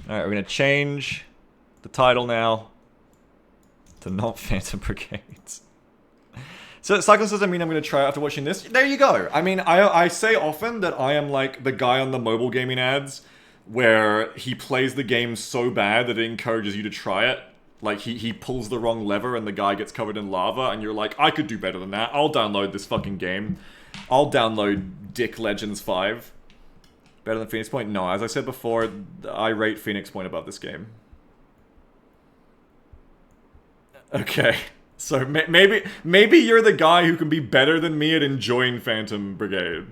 Alright, we're gonna change the title now to not Phantom Brigades. So Cyclist doesn't mean I'm gonna try it after watching this. There you go. I mean, I say often that I am like the guy on the mobile gaming ads where he plays the game so bad that it encourages you to try it. Like, he pulls the wrong lever and the guy gets covered in lava, and you're like, I could do better than that. I'll download this fucking game. I'll download Dick Legends 5. Better than Phoenix Point? No, as I said before, I rate Phoenix Point above this game. Okay. So maybe you're the guy who can be better than me at enjoying Phantom Brigade.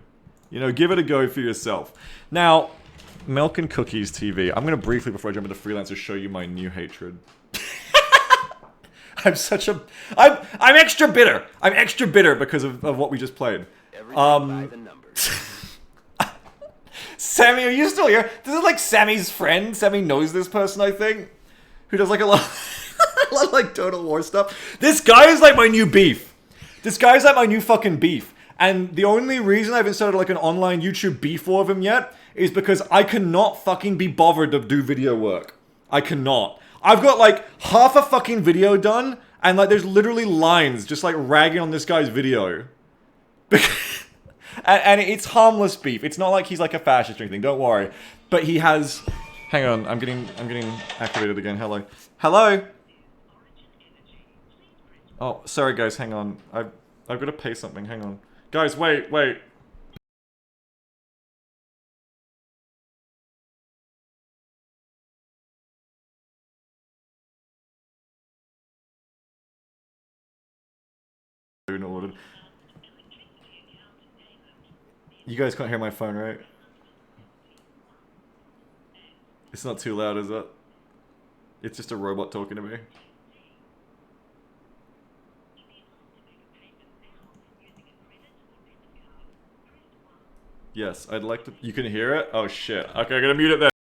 You know, give it a go for yourself. Now, Milk and Cookies TV. I'm gonna briefly, before I jump into Freelancer, show you my new hatred. I'm extra bitter. I'm extra bitter because of what we just played. Sammy, are you still here? This is like Sammy's friend. Sammy knows this person, I think, who does like a lot of like Total War stuff. This guy is like my new beef. This guy is like my new fucking beef. And the only reason I haven't started like an online YouTube beef war of him yet is because I cannot fucking be bothered to do video work. I cannot. I've got like half a fucking video done, and like there's literally lines just like ragging on this guy's video. and it's harmless beef. It's not like he's like a fascist or anything, don't worry. But he has... Hang on, I'm getting activated again. Hello. Hello? Oh, sorry guys, hang on. I've got to pay something, hang on. Guys, wait. You guys can't hear my phone, right? It's not too loud, is it? It's just a robot talking to me. Yes, I'd like to... You can hear it? Oh shit. Okay, I'm gonna mute it then.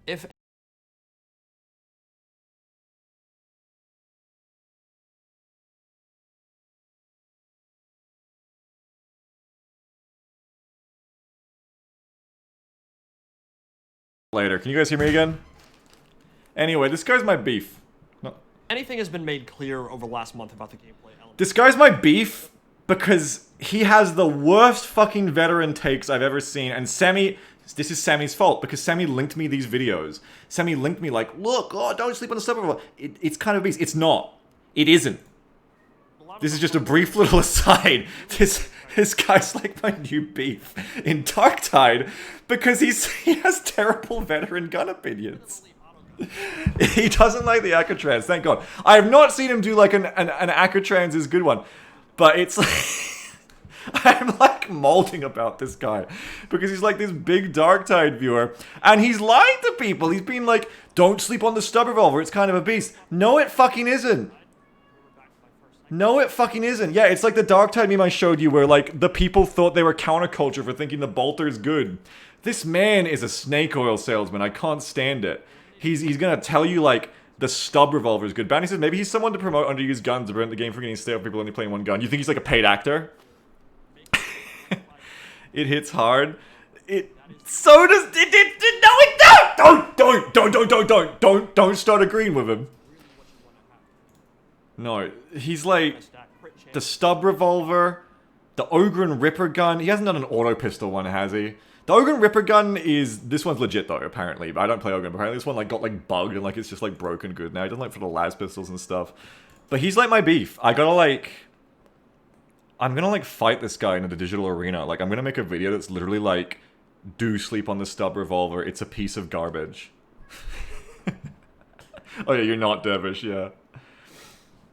If Later. Can you guys hear me again? Anyway, this guy's my beef. No. anything has been made clear over the last month about the gameplay element. This guy's my beef because he has the worst fucking veteran takes I've ever seen, and Sammy... This is Sammy's fault, because Sammy linked me these videos. Sammy linked me like, look, oh, don't sleep on the stubborn. It's kind of a beast. It's not. It isn't. This is just a brief little aside. This guy's like my new beef in Darktide because he has terrible veteran gun opinions. He doesn't like the Akatrans, thank God. I have not seen him do like an Akatrans is good one, but it's like... I'm like molding about this guy because he's like this big Darktide viewer and he's lying to people. He's been like, don't sleep on the stub revolver, it's kind of a beast. No, it fucking isn't. No, it fucking isn't. Yeah, it's like the Darktide meme I showed you where like the people thought they were counterculture for thinking the bolter's good. This man is a snake oil salesman. I can't stand it. He's gonna tell you like the stub revolver is good. Bounty says maybe he's someone to promote underused guns to prevent the game from getting stale with people only playing one gun. You think he's like a paid actor? It hits hard. So does it. No, it don't start agreeing with him. No, he's like the stub revolver, the Ogren Ripper gun. He hasn't done an auto pistol one, has he? The Ogren Ripper gun is... This one's legit though, apparently. I don't play Ogren, but apparently this one like got like bugged and like it's just like broken good now. He doesn't like for the las pistols and stuff. But he's like my beef. I gotta like... I'm gonna like fight this guy in the digital arena. Like I'm gonna make a video that's literally like, do sleep on the stub revolver, it's a piece of garbage. Oh yeah, you're not Devish, yeah.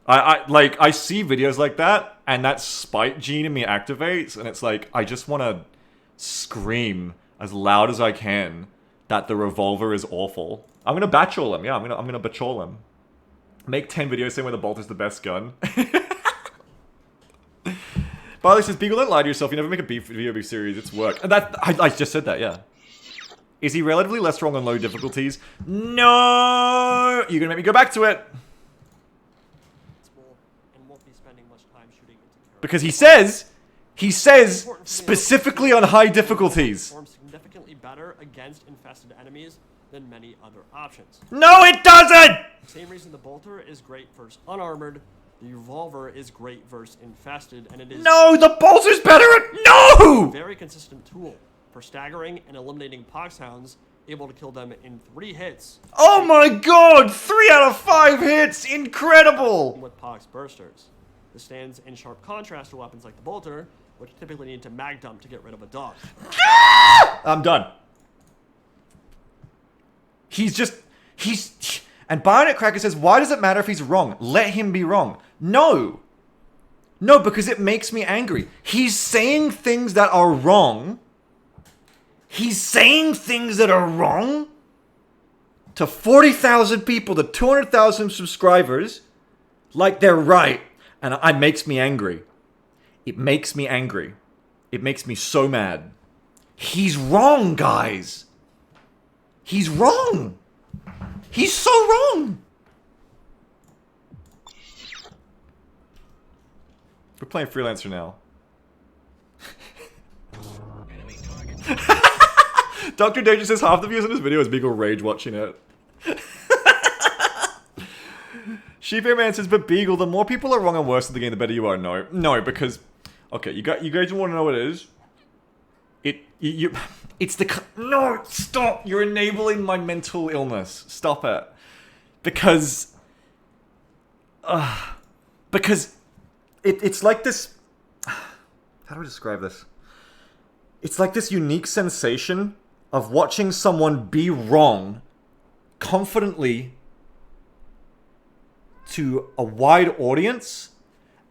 I see videos like that, and that spite gene in me activates, and it's like, I just wanna scream as loud as I can that the revolver is awful. I'm gonna batchol him, yeah, I'm gonna batchol him. Make 10 videos saying why the bolt is the best gun. Barley says, Beagle, don't lie to yourself. You never make a beef video beef series. It's work. And that I just said that, yeah. Is he relatively less strong on low difficulties? No! You're gonna make me go back to it. And won't be spending much time shooting into Because he says specifically on high difficulties. Performs significantly better against infested enemies than many other options. No, it doesn't! Same reason the bolter is great versus unarmored, the revolver is great versus infested, and it is No, the bolter's better at... a No! very consistent tool for staggering and eliminating poxhounds, able to kill them in 3 hits Oh my god! 3 out of 5 hits! Incredible! with pox bursters. This stands in sharp contrast to weapons like the bolter, which typically need to mag dump to get rid of a dog. I'm done. And Bayonet Cracker says, why does it matter if he's wrong? Let him be wrong. No, because it makes me angry. He's saying things that are wrong. He's saying things that are wrong to 40,000 people, to 200,000 subscribers, like they're right. And it makes me angry. It makes me angry. It makes me so mad. He's wrong, guys. He's wrong. He's so wrong. We're playing Freelancer now. Dr. Danger says half the views on this video is Beagle rage watching it. Sheephair Man says, but Beagle, the more people are wrong and worse at the game, the better you are. No, because... Okay, you guys want to know what it is? It's the... No, stop! You're enabling my mental illness. Stop it. Because it's like this... How do I describe this? It's like this unique sensation of watching someone be wrong confidently to a wide audience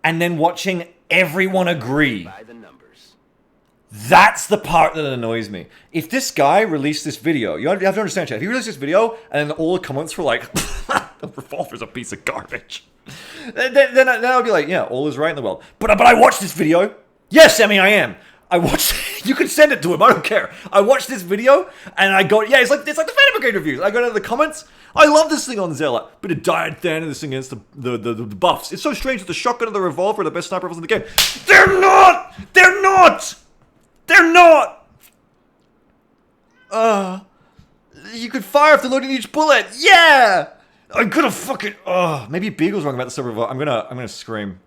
and then watching everyone agree. By the numbers. That's the part that annoys me. If this guy released this video, you have to understand, chat. If he released this video and then all the comments were like, the revolver's a piece of garbage, then I'll be like, yeah, all is right in the world. But I watched this video. Yes, Emmy, I am. I watched. You can send it to him. I don't care. I watched this video and I go, yeah, it's like the Phantom Brigade reviews. I go to the comments. I love this thing on Zealot. Bit of diet than this thing against the buffs. It's so strange that the shotgun and the revolver are the best sniper rifles in the game. They're not. They're not. They're not. You could fire after loading each bullet. Yeah. I'm gonna fucking. Maybe Beagle's wrong about the silver revolver. I'm gonna scream.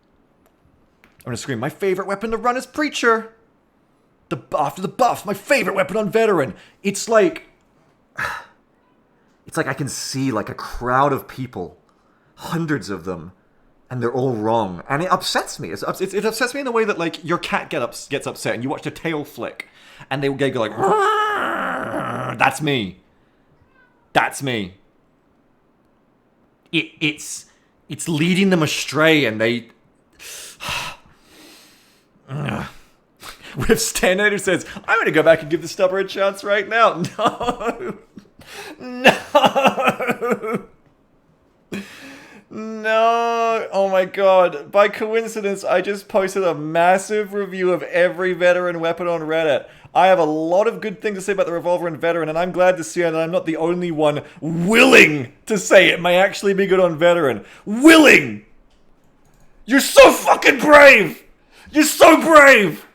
I'm gonna scream. My favorite weapon to run is Preacher. After the buff, my favorite weapon on Veteran. It's like I can see like a crowd of people, hundreds of them, and they're all wrong, and it upsets me. It upsets me in the way that like your cat gets upset, and you watch the tail flick, and they go like, "That's me. That's me." It's leading them astray, and they. We have Stanley who says, I'm going to go back and give the stubber a chance right now. No. No. No. Oh my god. By coincidence, I just posted a massive review of every Veteran weapon on Reddit. I have a lot of good things to say about the revolver and Veteran, and I'm glad to see that I'm not the only one willing to say it may actually be good on Veteran. Willing! You're so fucking brave! You're so brave!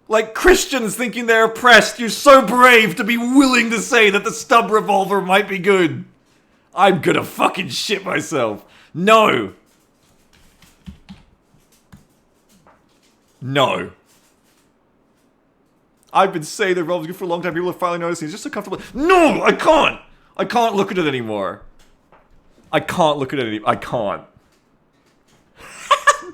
Like Christians thinking they're oppressed, you're so brave to be willing to say that the stub revolver might be good. I'm gonna fucking shit myself. No. No. I've been saying the revolver's good for a long time. People are finally noticing. It's just so comfortable. No, I can't. I can't look at it anymore. I can't look at it anymore. I can't.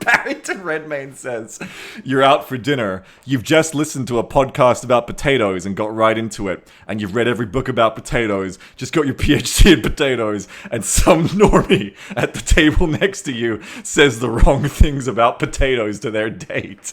Barrington Redmayne says, you're out for dinner, you've just listened to a podcast about potatoes and got right into it, and you've read every book about potatoes, just got your PhD in potatoes, and some normie at the table next to you says the wrong things about potatoes to their date.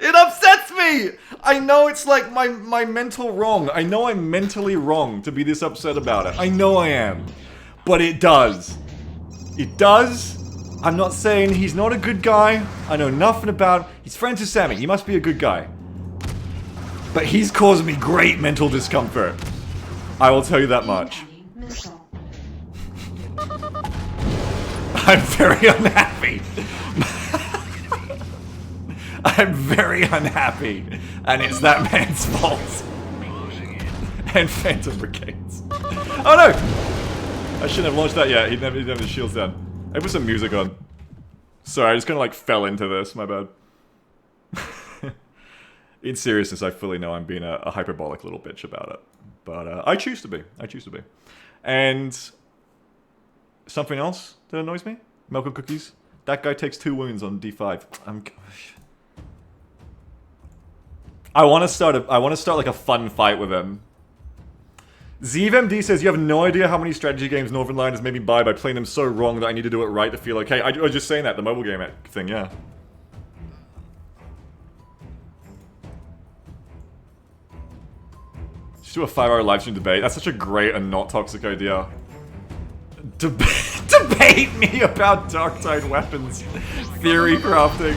It upsets me! I know it's like my mental wrong. I know I'm mentally wrong to be this upset about it. I know I am. But it does. It does. I'm not saying he's not a good guy. I know nothing about him. He's friends with Sammy. He must be a good guy. But he's caused me great mental discomfort. I will tell you that much. I'm very unhappy. I'm very unhappy. And it's that man's fault. And Phantom Brigades. Oh no! I shouldn't have launched that yet. He'd never his shields down. I put some music on. Sorry, I just kind of like fell into this. My bad. In seriousness, I fully know I'm being a hyperbolic little bitch about it. But I choose to be. I choose to be. And something else that annoys me? Milk and cookies. That guy takes 2 wounds on D5. I want to start like a fun fight with him. ZevMD says, you have no idea how many strategy games Northern Lion has made me buy by playing them so wrong that I need to do it right to feel okay. I was just saying that, the mobile game thing, yeah. Just do a 5-hour livestream debate. That's such a great and not toxic idea. Debate me about Dark-Tide weapons. Theory crafting.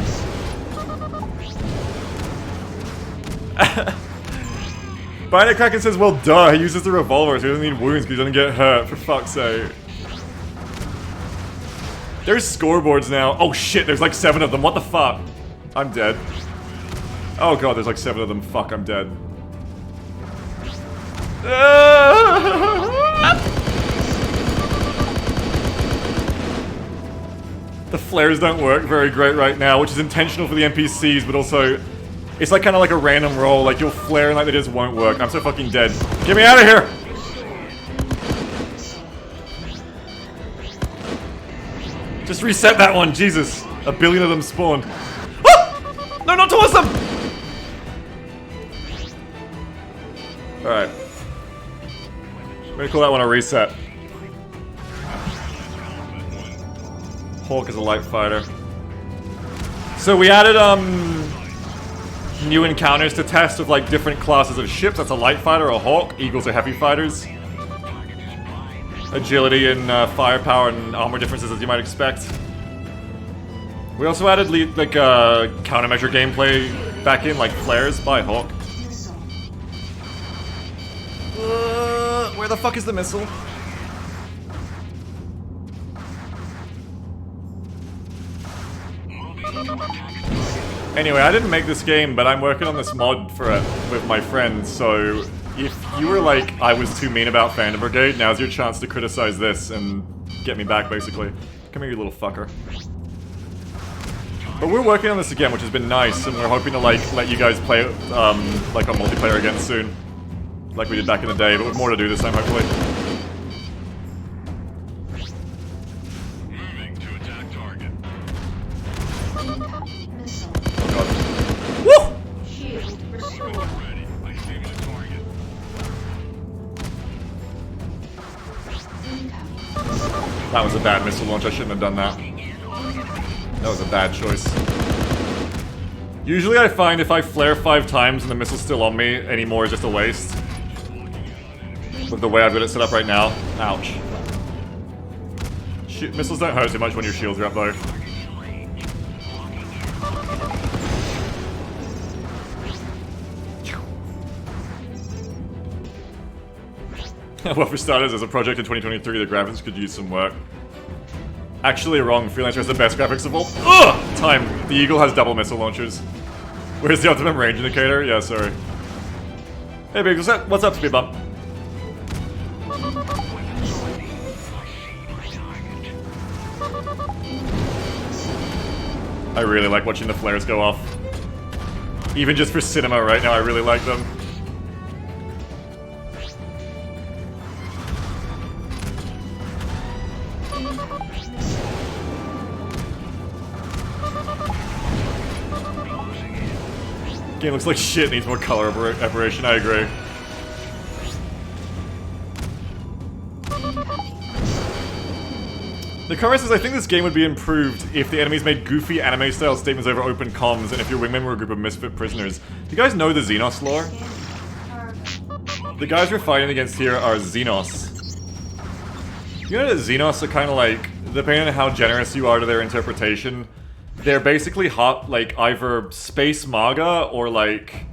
Binary Kraken says, well duh, he uses the revolver so he doesn't need wounds because he doesn't get hurt, for fuck's sake. There's scoreboards now. Oh shit, there's like 7 of them, what the fuck? I'm dead. Oh god, there's like 7 of them, fuck, I'm dead. The flares don't work very great right now, which is intentional for the NPCs, but also it's like kind of like a random roll, like you'll flare and like they just won't work. I'm so fucking dead. Get me out of here! Just reset that one, Jesus. 1 billion of them spawned. Ah! No, not towards them! Alright. We're gonna call that one a reset. Hawk is a light fighter. So we added, new encounters to test with like different classes of ships. That's a light fighter, a hawk. Eagles are heavy fighters. Agility and firepower and armor differences, as you might expect. We also added like countermeasure gameplay back in, like flares by hawk. Where the fuck is the missile? Anyway, I didn't make this game, but I'm working on this mod for it with my friends, so if you were like, I was too mean about Phantom Brigade, now's your chance to criticize this and get me back, basically. Come here, you little fucker. But we're working on this again, which has been nice, and we're hoping to like let you guys play it like on multiplayer again soon. Like we did back in the day, but with more to do this time, hopefully. That was a bad missile launch, I shouldn't have done that. That was a bad choice. Usually I find if I flare 5 times and the missile's still on me, any more is just a waste. With the way I've got it set up right now. Ouch. Missiles don't hurt too much when your shields are up though. Well, for starters, as a project in 2023, the graphics could use some work. Actually wrong, Freelancer has the best graphics of all time. The Eagle has double missile launchers. Where's the optimum range indicator? Yeah, sorry. Hey Biggs, what's up, Speed Bump? I really like watching the flares go off. Even just for cinema right now, I really like them. Game looks like shit, needs more color aberration, I agree. The comment says, I think this game would be improved if the enemies made goofy anime-style statements over open comms and if your wingmen were a group of misfit prisoners. Do you guys know the Xenos lore? The guys we're fighting against here are Xenos. You know that Xenos are kind of like, depending on how generous you are to their interpretation, they're basically hot, like, either space manga or like...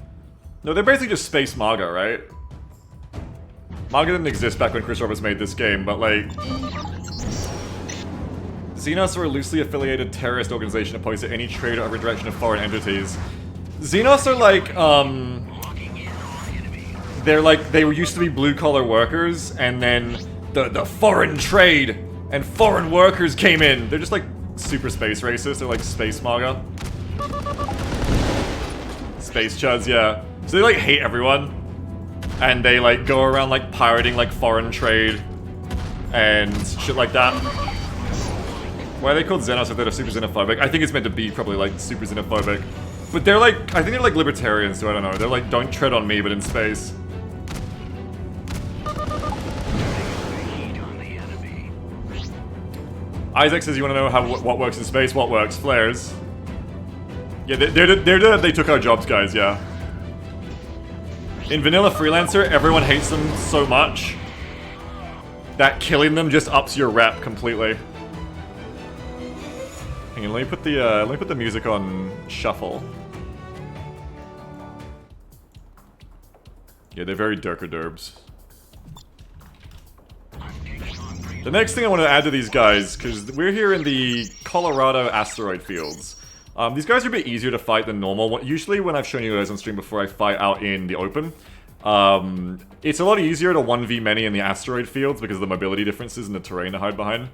No, they're basically just space manga, right? Manga didn't exist back when Chris Roberts made this game, but like... Xenos are a loosely affiliated terrorist organization opposed to any trade or redirection of foreign entities. Xenos are like, they're like, they used to be blue-collar workers, and then the foreign trade and foreign workers came in. They're just like super space racist. They're like space MAGA. Space chuds, yeah. So they like hate everyone. And they like go around like pirating like foreign trade and shit like that. Why are they called Xenos if they're super xenophobic? I think it's meant to be probably like super xenophobic. But they're like, I think they're like libertarians, so I don't know. They're like, don't tread on me, but in space. Isaac says you want to know how what works in space, what works? Flares. Yeah, they took our jobs, guys, yeah. In vanilla Freelancer, everyone hates them so much that killing them just ups your rep completely. Hang on, let me put the music on shuffle. Yeah, they're very Durka-derbs. The next thing I want to add to these guys, because we're here in the Colorado asteroid fields. These guys are a bit easier to fight than normal. Usually when I've shown you guys on stream before, I fight out in the open. It's a lot easier to 1v many in the asteroid fields because of the mobility differences in the terrain to hide behind.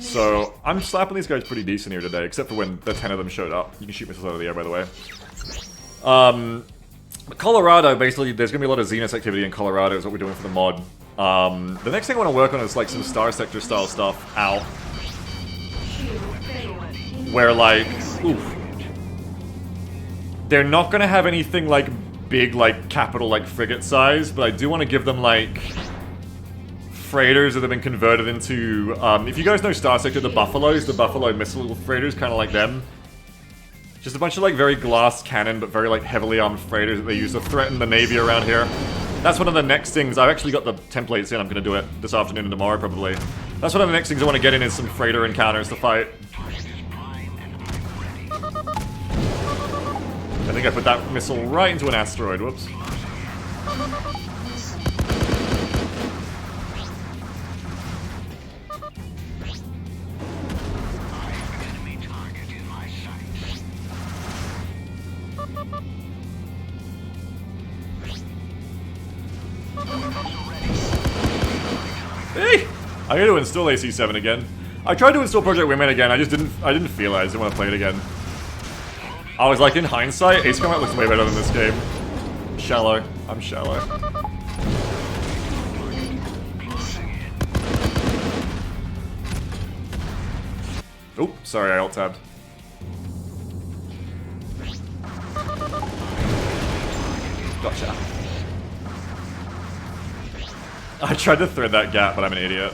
So I'm slapping these guys pretty decent here today, except for when the 10 of them showed up. You can shoot missiles out of the air, by the way. Colorado, basically, there's going to be a lot of Xenos activity in Colorado is what we're doing for the mod. The next thing I want to work on is like some Star Sector style stuff out. Where like, oof. They're not going to have anything like big, like capital, like frigate size, but I do want to give them like freighters that have been converted into, if you guys know Star Sector, the Buffalo missile freighters, kind of like them. Just a bunch of like very glass cannon, but very like heavily armed freighters that they use to threaten the Navy around here. That's one of the next things. I've actually got the templates in. I'm going to do it this afternoon and tomorrow, probably. That's one of the next things I want to get in is some freighter encounters to fight. I think I put that missile right into an asteroid. Whoops. Hey! I gotta install AC7 again. I tried to install Project Wingman again, I didn't feel it, I just didn't want to play it again. I was like, in hindsight, Ace Combat looks way better than this game. Shallow. I'm shallow. Oop, sorry, I alt-tabbed. Gotcha. I tried to thread that gap, but I'm an idiot.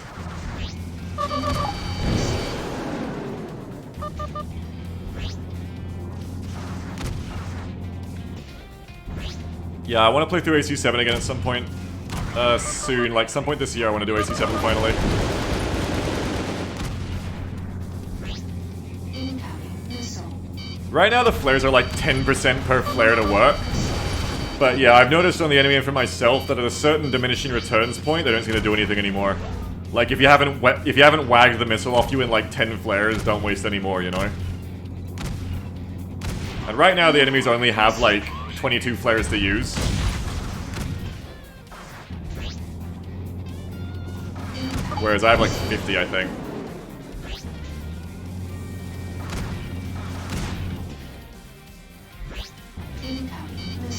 Yeah, I want to play through AC7 again at some point soon. Like, some point this year I want to do AC7 finally. Right now the flares are like 10% per flare to work. But yeah, I've noticed on the enemy and for myself that at a certain diminishing returns point, they don't seem to do anything anymore. Like, if you haven't wagged the missile off you in like 10 flares, don't waste any more, you know? And right now the enemies only have like 22 flares to use. Whereas I have like 50, I think.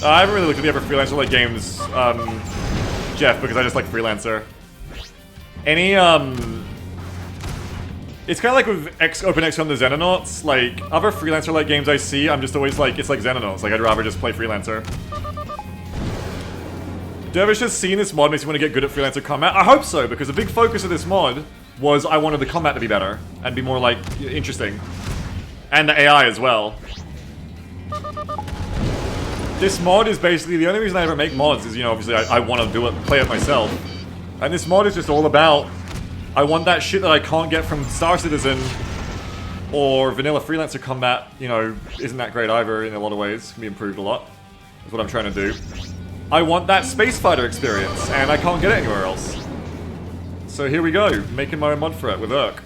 I haven't really looked at the other Freelancer-like games, Jeff, because I just like Freelancer. Any, it's kind of like with OpenXCOM the Xenonauts, like, other Freelancer-like games I see, I'm just always like, it's like Xenonauts, like, I'd rather just play Freelancer. Dervish has seen this mod makes you want to get good at Freelancer combat. I hope so, because a big focus of this mod was I wanted the combat to be better and be more, like, interesting. And the AI as well. This mod is basically, the only reason I ever make mods is, you know, obviously I want to do it, play it myself. And this mod is just all about, I want that shit that I can't get from Star Citizen or vanilla Freelancer combat, you know, isn't that great either in a lot of ways, can be improved a lot. That's what I'm trying to do. I want that space fighter experience, and I can't get it anywhere else. So here we go, making my own mod for it with Urk.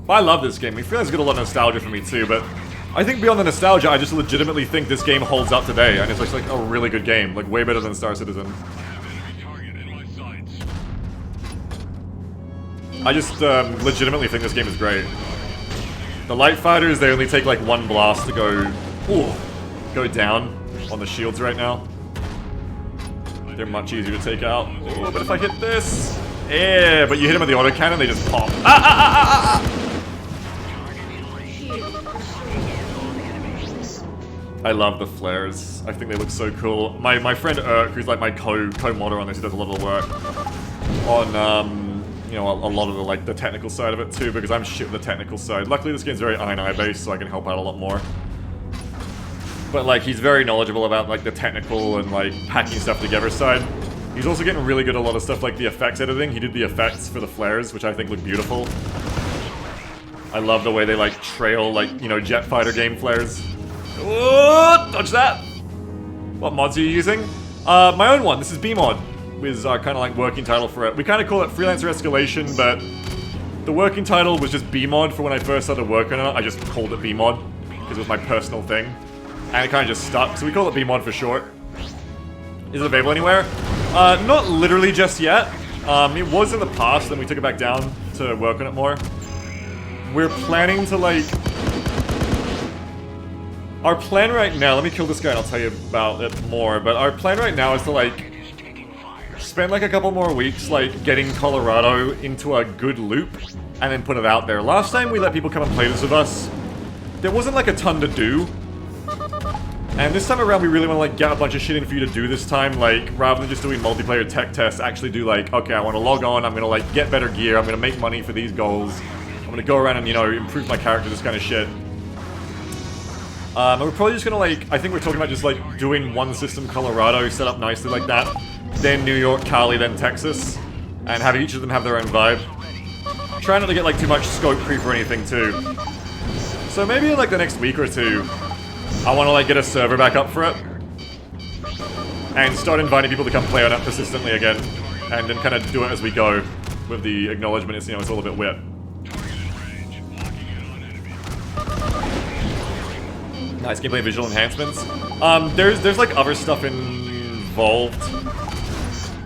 But I love this game. I feel like it's got a lot of nostalgia for me too, but I think beyond the nostalgia, I just legitimately think this game holds up today, and it's just like a really good game, like way better than Star Citizen. I just legitimately think this game is great. The light fighters, they only take like one blast to go down on the shields right now. They're much easier to take out. Oh, but if I hit this... Yeah, but you hit them with the autocannon, they just pop. I love the flares. I think they look so cool. My friend Urk, who's like my co-modder on this, he does a lot of the work on, you know, a lot of the, like, the technical side of it too, because I'm shit with the technical side. Luckily this game's very I&I based, so I can help out a lot more. But, like, he's very knowledgeable about, like, the technical and, like, packing stuff together side. He's also getting really good at a lot of stuff like the effects editing. He did the effects for the flares, which I think look beautiful. I love the way they, like, trail, like, you know, jet fighter game flares. Oh, dodge that! What mods are you using? My own one. This is B-mod. Is kind of like working title for it. We kind of call it Freelancer Escalation, but the working title was just B-mod for when I first started working on it. I just called it B-mod because it was my personal thing. And it kind of just stuck, so we call it B-mod for short. Is it available anywhere? Not literally just yet. It was in the past, then we took it back down to work on it more. We're planning to, like... Our plan right now, let me kill this guy and I'll tell you about it more, but our plan right now is to, like, spend, like, a couple more weeks, like, getting Colorado into a good loop, and then put it out there. Last time we let people come and play this with us, there wasn't, like, a ton to do. And this time around, we really want to, like, get a bunch of shit in for you to do this time, like, rather than just doing multiplayer tech tests, actually do, like, okay, I want to log on, I'm gonna, like, get better gear, I'm gonna make money for these goals, I'm gonna go around and, you know, improve my character, this kind of shit. And we're probably just gonna, like, I think we're talking about just, like, doing one system Colorado, set up nicely like that, then New York, Cali, then Texas, and have each of them have their own vibe. Try not to get, like, too much scope creep or anything, too. So maybe in, like, the next week or two, I want to, like, get a server back up for it, and start inviting people to come play on it persistently again, and then kind of do it as we go, with the acknowledgement it's, you know, it's all a bit weird. Nice gameplay visual enhancements. There's like other stuff involved,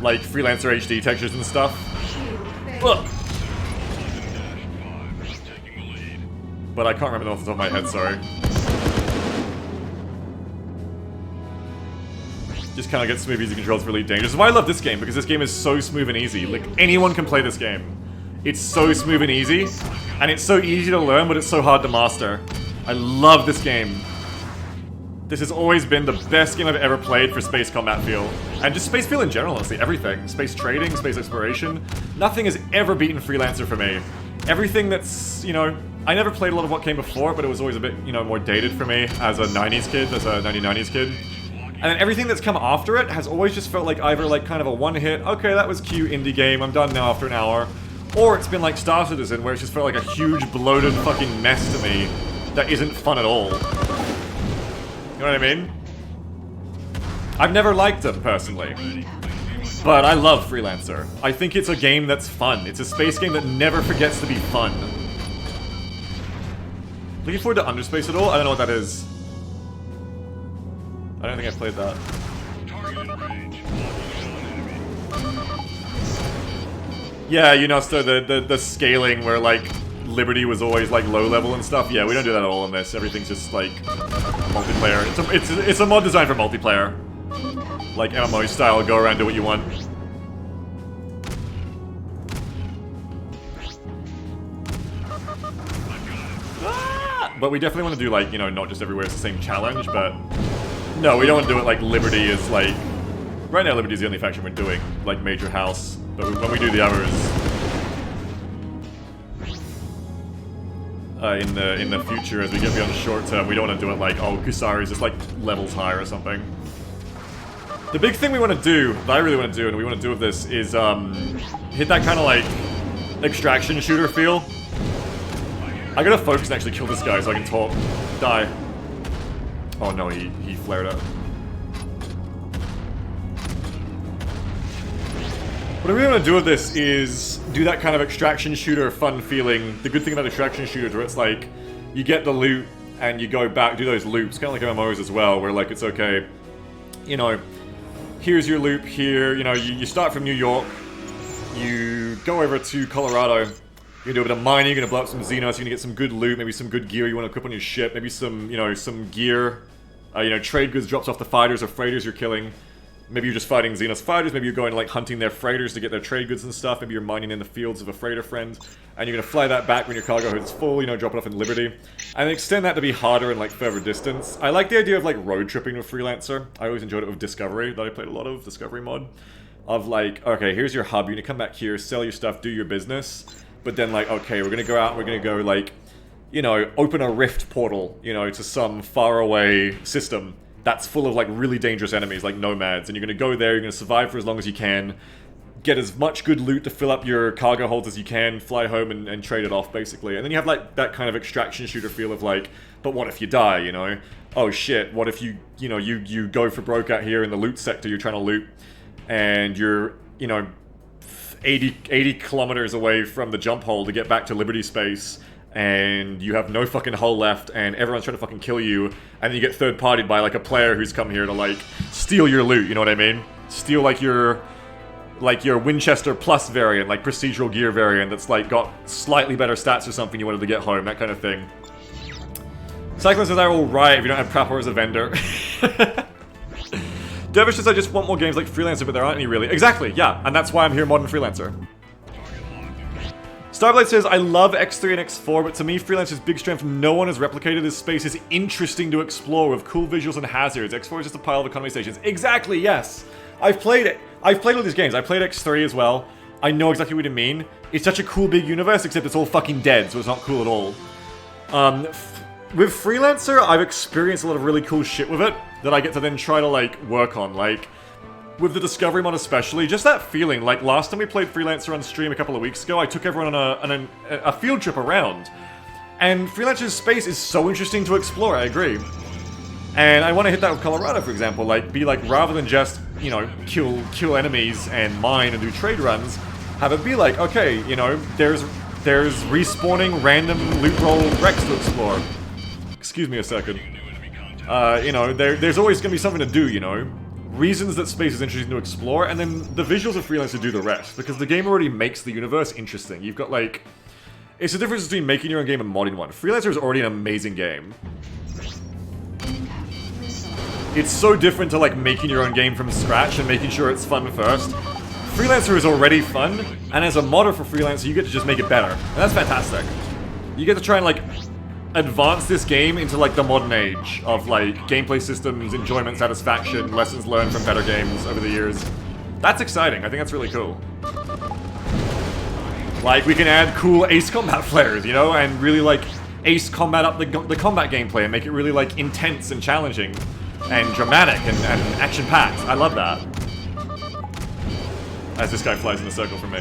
like Freelancer HD textures and stuff. Ugh. But I can't remember them off the top of my head, sorry. Just kind of get smooth easy controls really dangerous. That's why I love this game, because this game is so smooth and easy. Like, anyone can play this game. It's so smooth and easy, and it's so easy to learn, but it's so hard to master. I love this game. This has always been the best game I've ever played for space combat feel. And just space feel in general, honestly, everything. Space trading, space exploration. Nothing has ever beaten Freelancer for me. Everything that's, you know, I never played a lot of what came before, but it was always a bit, you know, more dated for me as a 90s kid, as a 1990s kid. And then everything that's come after it has always just felt like either like kind of a one-hit, okay, that was cute indie game, I'm done now after an hour. Or it's been like Star Citizen, where it's just felt like a huge bloated fucking mess to me that isn't fun at all. You know what I mean? I've never liked them, personally. But I love Freelancer. I think it's a game that's fun. It's a space game that never forgets to be fun. Looking forward to Underspace at all? I don't know what that is. I don't think I played that. Yeah, you know, so the scaling where, like, Liberty was always, like, low level and stuff. Yeah, we don't do that at all in this. Everything's just, like, multiplayer. It's a mod designed for multiplayer. Like, MMO style, go around, do what you want. Ah! But we definitely want to do, like, you know, not just everywhere it's the same challenge, but... No, we don't want to do it like Liberty is, like... Right now, Liberty is the only faction we're doing, like, Major House. But when we do the others... in the future as we get beyond short term. We don't want to do it like, oh, Kusari's just like levels high or something. The big thing we want to do, that I really want to do, and we want to do with this, is hit that kind of like extraction shooter feel. I gotta focus and actually kill this guy so I can talk. Die. Oh no, he flared up. What I really want to do with this is do that kind of extraction shooter fun feeling. The good thing about extraction shooters where it's like, you get the loot and you go back, do those loops, kind of like MMOs as well, where like it's okay, you know, here's your loop here, you know, you start from New York, you go over to Colorado, you're gonna do a bit of mining, you're gonna blow up some Xenos, you're gonna get some good loot, maybe some good gear you want to equip on your ship, maybe some, you know, some gear, you know, trade goods drops off the fighters or freighters you're killing. Maybe you're just fighting Xenos fighters, maybe you're going like hunting their freighters to get their trade goods and stuff, maybe you're mining in the fields of a freighter friend, and you're gonna fly that back when your cargo is full, you know, drop it off in Liberty, and extend that to be harder and like further distance. I like the idea of like road tripping with Freelancer. I always enjoyed it with Discovery, that I played a lot of, Discovery mod. Of like, okay, here's your hub, you're gonna come back here, sell your stuff, do your business, but then like, okay, we're gonna go out and we're gonna go like, you know, open a rift portal, you know, to some faraway system that's full of like really dangerous enemies like nomads, and you're gonna go there, you're gonna survive for as long as you can, get as much good loot to fill up your cargo holds as you can, fly home and trade it off basically. And then you have like that kind of extraction shooter feel of like, but what if you die, you know? Oh shit, what if you know, you go for broke out here in the loot sector, you're trying to loot, and you're, you know, 80 kilometers away from the jump hole to get back to Liberty space, and you have no fucking hull left, and everyone's trying to fucking kill you, and then you get third-partied by, like, a player who's come here to, like, steal your loot, you know what I mean? Steal, like, your Winchester Plus variant, like, procedural gear variant that's, like, got slightly better stats or something you wanted to get home, that kind of thing. Cyclist says, alright if you don't have Prapor as a vendor. Dervish says, I just want more games like Freelancer, but there aren't any really. Exactly, yeah, and that's why I'm here Modern Freelancer. Starblade says, I love X3 and X4, but to me, Freelancer's big strength, no one has replicated this space, is interesting to explore with cool visuals and hazards. X4 is just a pile of economy stations. Exactly, yes. I've played it. I've played all these games. I played X3 as well. I know exactly what you mean. It's such a cool big universe, except it's all fucking dead, so it's not cool at all. With Freelancer, I've experienced a lot of really cool shit with it that I get to then try to, like, work on. Like, with the Discovery mod especially, just that feeling. Like, last time we played Freelancer on stream a couple of weeks ago, I took everyone on a field trip around. And Freelancer's space is so interesting to explore, I agree. And I want to hit that with Colorado, for example. Like, be like, rather than just, you know, kill enemies and mine and do trade runs, have it be like, okay, you know, there's respawning random loot roll wrecks to explore. Excuse me a second. You know, there's always going to be something to do, you know. Reasons that space is interesting to explore, and then the visuals of Freelancer do the rest, because the game already makes the universe interesting. You've got, like... It's the difference between making your own game and modding one. Freelancer is already an amazing game. It's so different to, like, making your own game from scratch and making sure it's fun first. Freelancer is already fun, and as a modder for Freelancer, you get to just make it better. And that's fantastic. You get to try and, like, advance this game into, like, the modern age of, like, gameplay systems, enjoyment, satisfaction, lessons learned from better games over the years. That's exciting. I think that's really cool. Like, we can add cool ace combat flares, you know, and really, like, ace combat up the combat gameplay and make it really, like, intense and challenging and dramatic and action-packed. I love that. As this guy flies in a circle from me.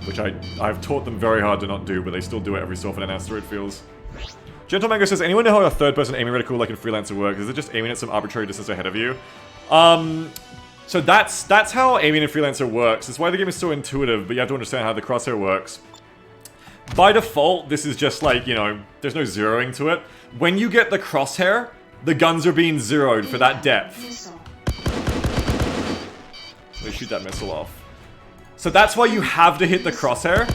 Which I've taught them very hard to not do, but they still do it every so often in Asteroid Fields. Gentle Mango says, anyone know how a third-person aiming reticle like in Freelancer works? Is it just aiming at some arbitrary distance ahead of you? So that's how aiming in Freelancer works. That's why the game is so intuitive, but you have to understand how the crosshair works. By default, this is just like, you know, there's no zeroing to it. When you get the crosshair, the guns are being zeroed for that depth. They shoot that missile off. So that's why you have to hit the crosshair.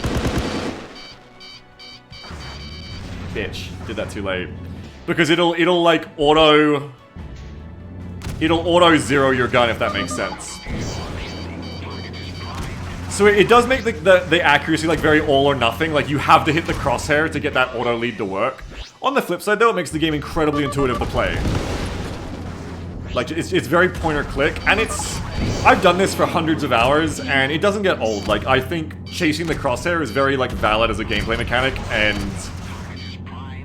Bitch, did that too late. Because it'll like auto zero your gun, if that makes sense. So it does make the accuracy like very all or nothing. Like you have to hit the crosshair to get that auto lead to work. On the flip side though, it makes the game incredibly intuitive to play. Like, it's very pointer click, and I've done this for hundreds of hours, and it doesn't get old. Like, I think chasing the crosshair is very, like, valid as a gameplay mechanic, and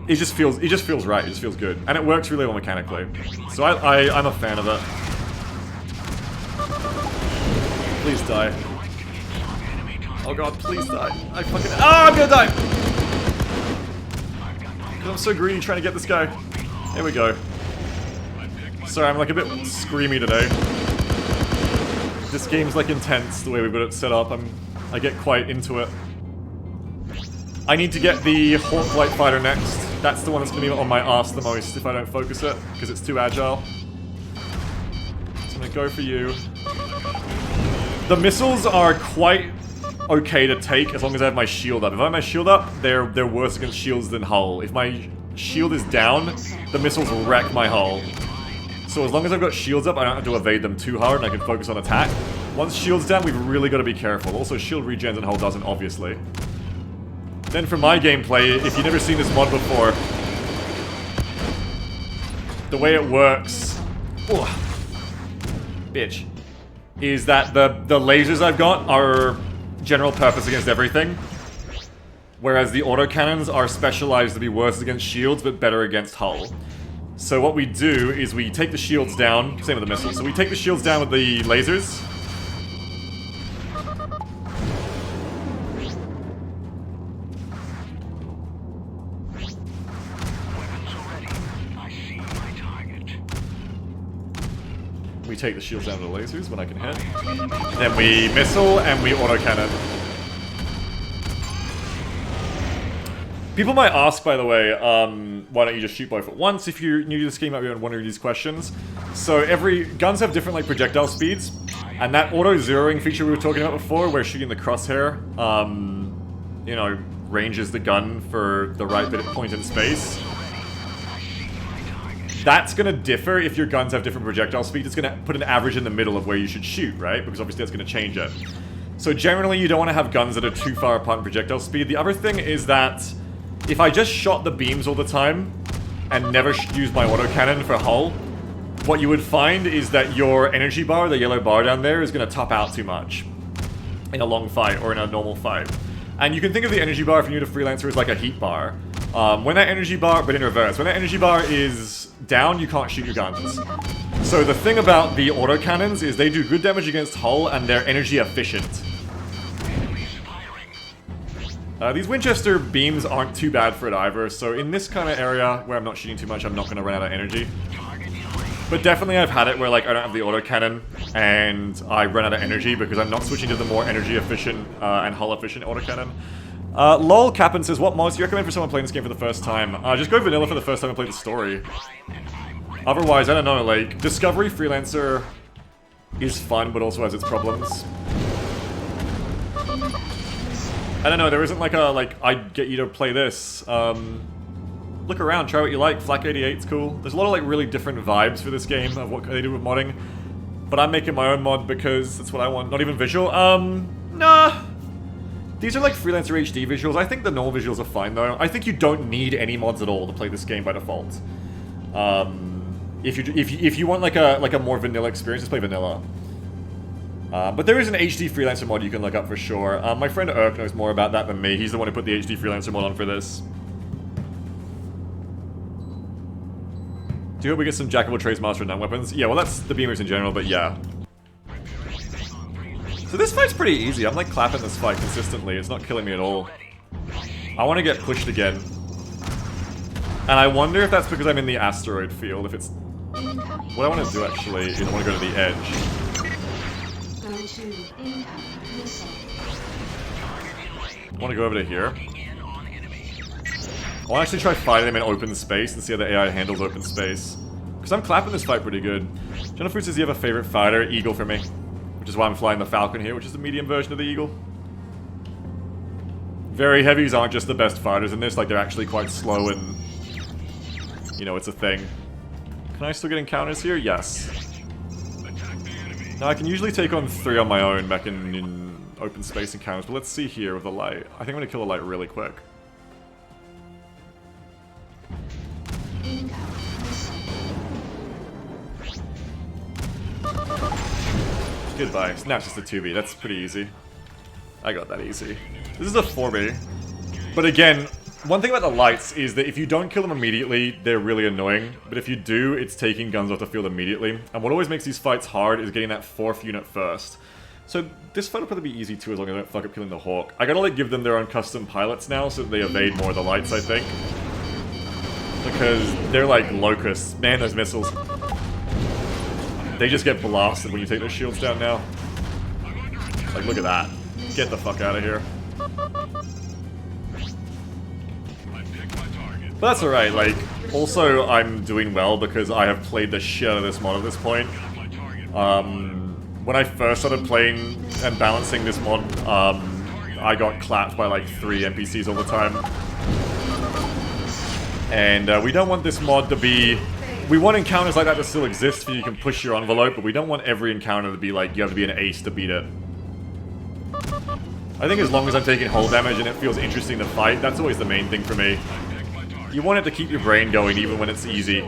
it just feels right. It just feels good, and it works really well mechanically. So I'm a fan of it. Please die. Oh god, please die. I fucking I'm gonna die. I'm so greedy trying to get this guy. There we go. Sorry, I'm like a bit screamy today. This game's like intense the way we got it set up. I get quite into it. I need to get the Hawk Light Fighter next. That's the one that's gonna be on my ass the most if I don't focus it, because it's too agile. So I'm gonna go for you. The missiles are quite okay to take as long as I have my shield up. If I have my shield up, they're worse against shields than hull. If my shield is down, the missiles will wreck my hull. So as long as I've got shields up, I don't have to evade them too hard and I can focus on attack. Once shield's down, we've really got to be careful. Also, shield regens and hull doesn't, obviously. Then for my gameplay, if you've never seen this mod before, the way it works... bitch. Is that the lasers I've got are general purpose against everything. Whereas the autocannons are specialized to be worse against shields, but better against hull. So what we do is we take the shields down, same with the missiles, so we take the shields down with the lasers. We take the shields down with the lasers when I can hit. Then we missile and we autocannon. People might ask, by the way, why don't you just shoot both at once? If you're new to this game, you might be wondering these questions. So guns have different like projectile speeds, and that auto-zeroing feature we were talking about before, where shooting the crosshair, you know, ranges the gun for the right bit of point in space. That's gonna differ if your guns have different projectile speeds. It's gonna put an average in the middle of where you should shoot, right? Because obviously that's gonna change it. So generally, you don't want to have guns that are too far apart in projectile speed. The other thing is that if I just shot the beams all the time and never used my autocannon for hull, what you would find is that your energy bar, the yellow bar down there, is going to top out too much in a long fight or in a normal fight. And you can think of the energy bar, if you're new to Freelancer, as like a heat bar. When that energy bar, but in reverse, when that energy bar is down, you can't shoot your guns. So the thing about the autocannons is they do good damage against hull and they're energy efficient. These Winchester beams aren't too bad for it either, so in this kind of area where I'm not shooting too much, I'm not going to run out of energy. But definitely I've had it where like I don't have the autocannon and I run out of energy because I'm not switching to the more energy efficient and hull efficient autocannon. Lol Cap'n says, what mods do you recommend for someone playing this game for the first time? Just go vanilla for the first time and play the story. Otherwise, I don't know, like, Discovery Freelancer is fun but also has its problems. I don't know, there isn't like a, I'd get you to play this. Look around, try what you like. Flak 88's cool. There's a lot of like really different vibes for this game of what they do with modding. But I'm making my own mod because that's what I want. Not even visual. Nah. These are like Freelancer HD visuals. I think the normal visuals are fine though. I think you don't need any mods at all to play this game by default. If you want like a more vanilla experience, just play vanilla. But there is an HD Freelancer mod you can look up for sure. My friend Urk knows more about that than me. He's the one who put the HD Freelancer mod on for this. Do you hope we get some Jack of all trades, master of none weapons? Yeah, well that's the beamers in general, but yeah. So this fight's pretty easy. I'm like clapping this fight consistently. It's not killing me at all. I want to get pushed again. And I wonder if that's because I'm in the asteroid field. If it's... What I want to do actually is I want to go to the edge. I want to go over to here. I'll actually try fighting them in open space and see how the AI handles open space. Because I'm clapping this fight pretty good. Jennifer says you have a favorite fighter, Eagle for me. Which is why I'm flying the Falcon here, which is the medium version of the Eagle. Very heavies aren't just the best fighters in this, like they're actually quite slow and... You know, it's a thing. Can I still get encounters here? Yes. Now I can usually take on 3 on my own back in open space encounters, but let's see here with the light. I think I'm gonna kill the light really quick. Goodbye. Now it's just a 2B. That's pretty easy. I got that easy. This is a 4B. But again, One thing about the lights is that if you don't kill them immediately, they're really annoying. But if you do, it's taking guns off the field immediately. And what always makes these fights hard is getting that 4th unit first. So this fight will probably be easy too, as long as I don't fuck up killing the Hawk. I gotta like give them their own custom pilots now, so that they evade more of the lights, I think. Because they're like locusts. Man, those missiles. They just get blasted when you take their shields down now. Like, look at that. Get the fuck out of here. But that's alright, like, also I'm doing well because I have played the shit out of this mod at this point. When I first started playing and balancing this mod, I got clapped by like 3 NPCs all the time. And we don't want this mod to be... We want encounters like that to still exist so you can push your envelope, but we don't want every encounter to be like, you have to be an ace to beat it. I think as long as I'm taking hull damage and it feels interesting to fight, that's always the main thing for me. You want it to keep your brain going even when it's easy.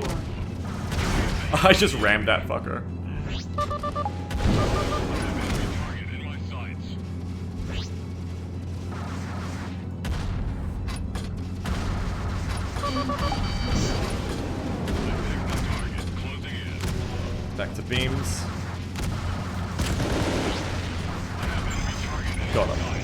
I just rammed that fucker. Back to beams. Got him.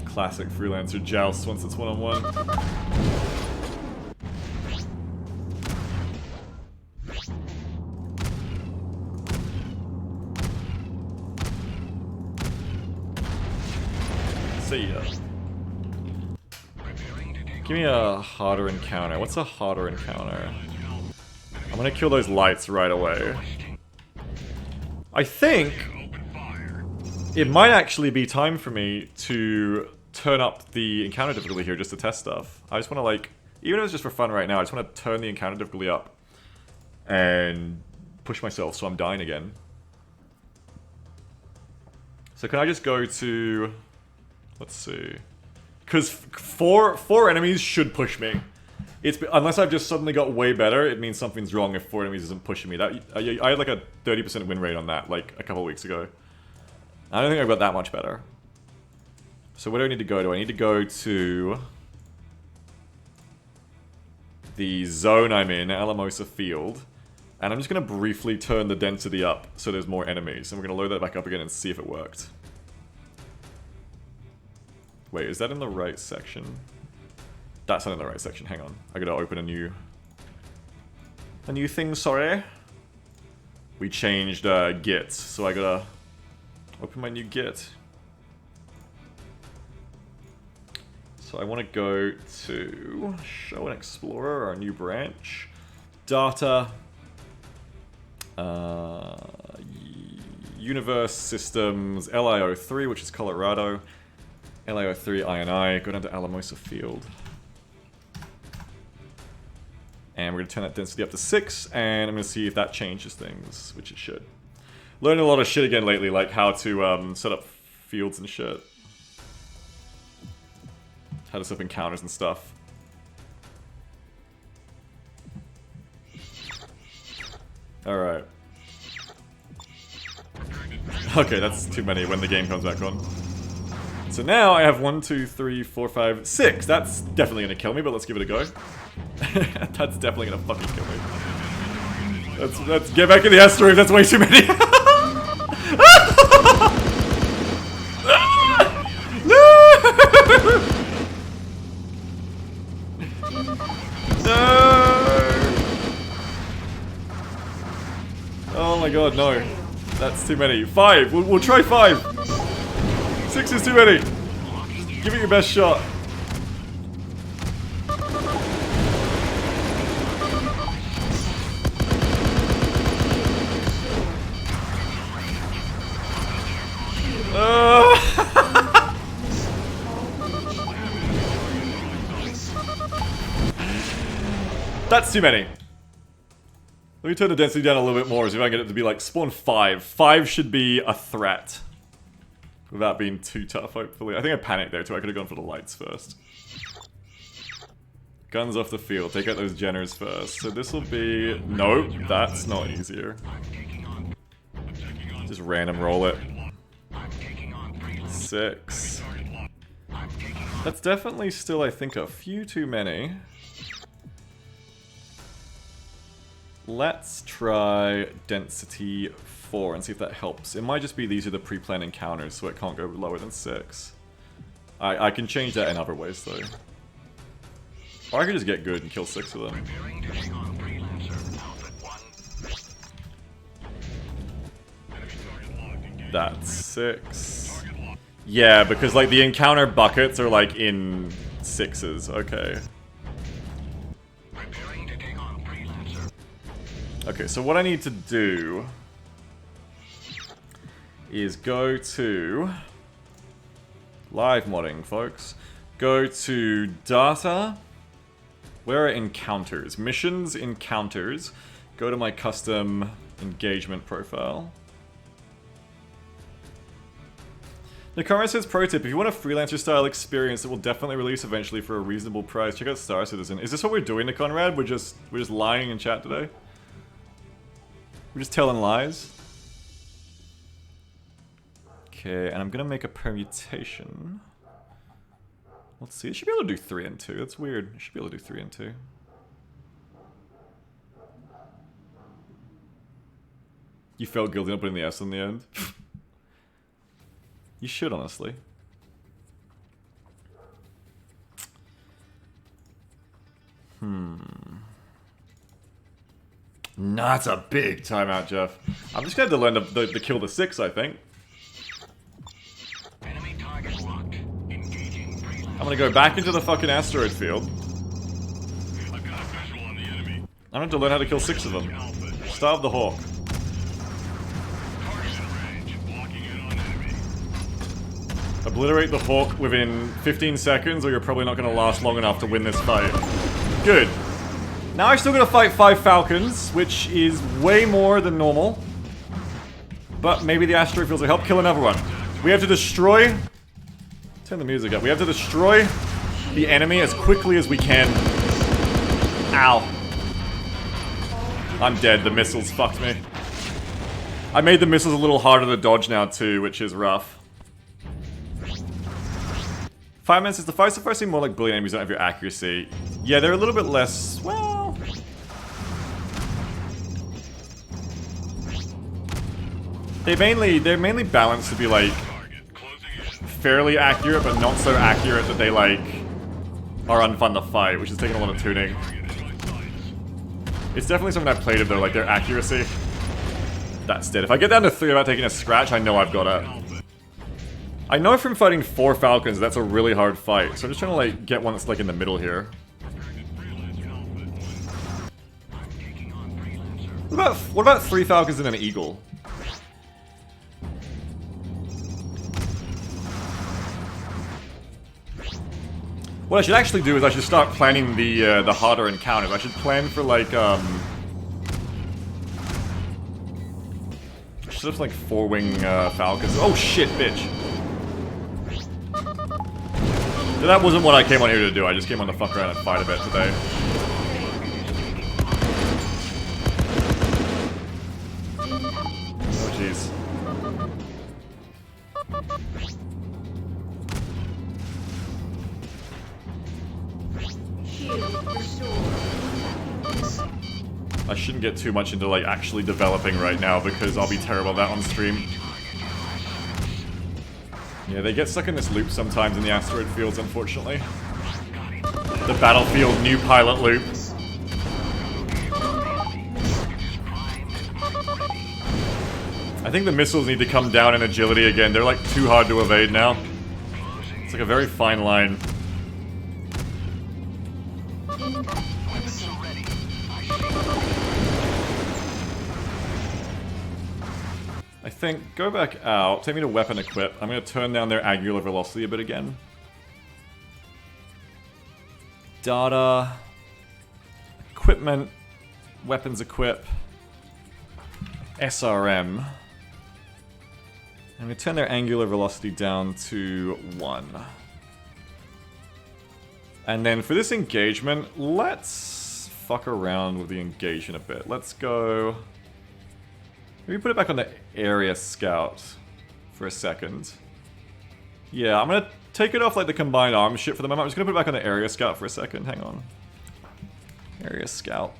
Classic Freelancer joust once it's one-on-one. See ya. Give me a harder encounter. What's a harder encounter? I'm gonna kill those lights right away. I think it might actually be time for me to turn up the encounter difficulty here just to test stuff. I just want to like, even if it's just for fun right now, I just want to turn the encounter difficulty up and push myself so I'm dying again. So can I just go to, let's see, because four enemies should push me. It's unless I've just suddenly got way better, it means something's wrong if 4 enemies isn't pushing me. That I had like a 30% win rate on that like a couple of weeks ago. I don't think I've got that much better. So where do I need to go to? I need to go to the zone I'm in, Alamosa Field. And I'm just going to briefly turn the density up so there's more enemies. And we're going to load that back up again and see if it worked. Wait, is that in the right section? That's not in the right section, hang on. I gotta open a new thing, sorry. We changed Git, so I gotta open my new Git. So I want to go to Show and Explorer, our new branch. Data. Universe Systems, LIO3, which is Colorado. LIO3 INI, go down to Alamosa Field. And we're going to turn that density up to 6, and I'm going to see if that changes things, which it should. Learning a lot of shit again lately, like how to set up fields and shit. How to set up encounters and stuff. Alright. Okay, that's too many when the game comes back on. So now I have 1, 2, 3, 4, 5, 6. That's definitely going to kill me, but let's give it a go. That's definitely going to fucking kill me. Let's get back in the asteroid. That's way too many. Oh my god, no. That's too many. 5. We'll try 5. 6 is too many. Give it your best shot. That's too many. Let me turn the density down a little bit more, see if I can get it to be like spawn 5. 5 should be a threat. Without being too tough, hopefully. I think I panicked there too. I could have gone for the lights first. Guns off the field. Take out those Jenners first. So this will be... Nope, that's not easier. Just random roll it. 6. That's definitely still, I think, a few too many. Let's try density 4 and see if that helps. It might just be these are the pre-planned encounters, so it can't go lower than 6. I can change that in other ways, though. Or I could just get good and kill 6 of them. That's 6. Yeah, because like the encounter buckets are like in 6s. Okay. Okay, so what I need to do is go to live modding, folks. Go to data. Where are encounters? Missions, encounters. Go to my custom engagement profile. The comment says, pro tip, if you want a Freelancer style experience that will definitely release eventually for a reasonable price, check out Star Citizen. Is this what we're doing to Conrad? We're just lying in chat today? We're just telling lies? Okay, and I'm gonna make a permutation. Let's see, it should be able to do 3 and 2. That's weird. It should be able to do 3 and 2. You felt guilty not putting the S on the end? You should, honestly. Nah, it's a big timeout, Jeff. I'm just gonna have to learn to kill the 6, I think. I'm gonna go back into the fucking asteroid field. I'm gonna have to learn how to kill 6 of them. Starve the Hawk. Obliterate the Hawk within 15 seconds, or you're probably not gonna last long enough to win this fight. Good. Now I still gotta fight 5 Falcons, which is way more than normal. But maybe the asteroid fields will help kill another one. We have to destroy... Turn the music up. We have to destroy the enemy as quickly as we can. Ow. I'm dead. The missiles fucked me. I made the missiles a little harder to dodge now too, which is rough. Fireman says the fights so far seem more like bully enemies don't have your accuracy. Yeah, they're a little bit less... well... They're mainly balanced to be like... fairly accurate, but not so accurate that they, like, are unfun to fight, which is taking a lot of tuning. It's definitely something I've played of, though, like, their accuracy. That's dead. If I get down to 3 without taking a scratch, I know I've got it. I know from fighting 4 Falcons, that's a really hard fight, so I'm just trying to, like, get one that's, like, in the middle here. What about 3 Falcons and an Eagle? What I should actually do is I should start planning the harder encounters. I should plan for like I should have like 4-wing Falcons. Oh shit, bitch! That wasn't what I came on here to do. I just came on to fuck around and fight a bit today. Oh jeez. I shouldn't get too much into like actually developing right now because I'll be terrible at that on stream. Yeah, they get stuck in this loop sometimes in the asteroid fields, unfortunately. The battlefield new pilot loop. I think the missiles need to come down in agility again. They're like too hard to evade now. It's like a very fine line. I think, go back out, take me to weapon equip. I'm going to turn down their angular velocity a bit again. Data, equipment, weapons equip, SRM. And we turn their angular velocity down to 1. And then for this engagement, let's fuck around with the engagement a bit. Let's go... Maybe put it back on the area scout for a second. Yeah, I'm gonna take it off like the combined arms shit for the moment. I'm just gonna put it back on the area scout for a second. Hang on. Area scout.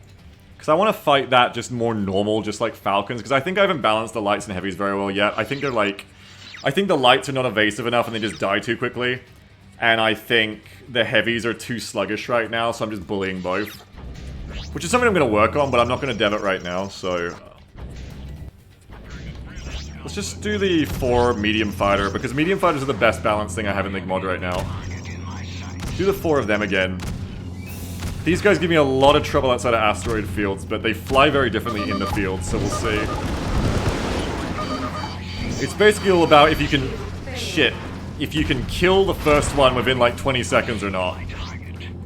Because I want to fight that just more normal, just like Falcons. Because I think I haven't balanced the lights and heavies very well yet. I think they're like... I think the lights are not evasive enough and they just die too quickly. And I think the heavies are too sluggish right now, so I'm just bullying both. Which is something I'm going to work on, but I'm not going to dev it right now, so... Let's just do the 4 medium fighter, because medium fighters are the best balanced thing I have in the mod right now. Do the 4 of them again. These guys give me a lot of trouble outside of asteroid fields, but they fly very differently in the field, so we'll see. It's basically all about if you can... Shit. If you can kill the first one within like 20 seconds or not.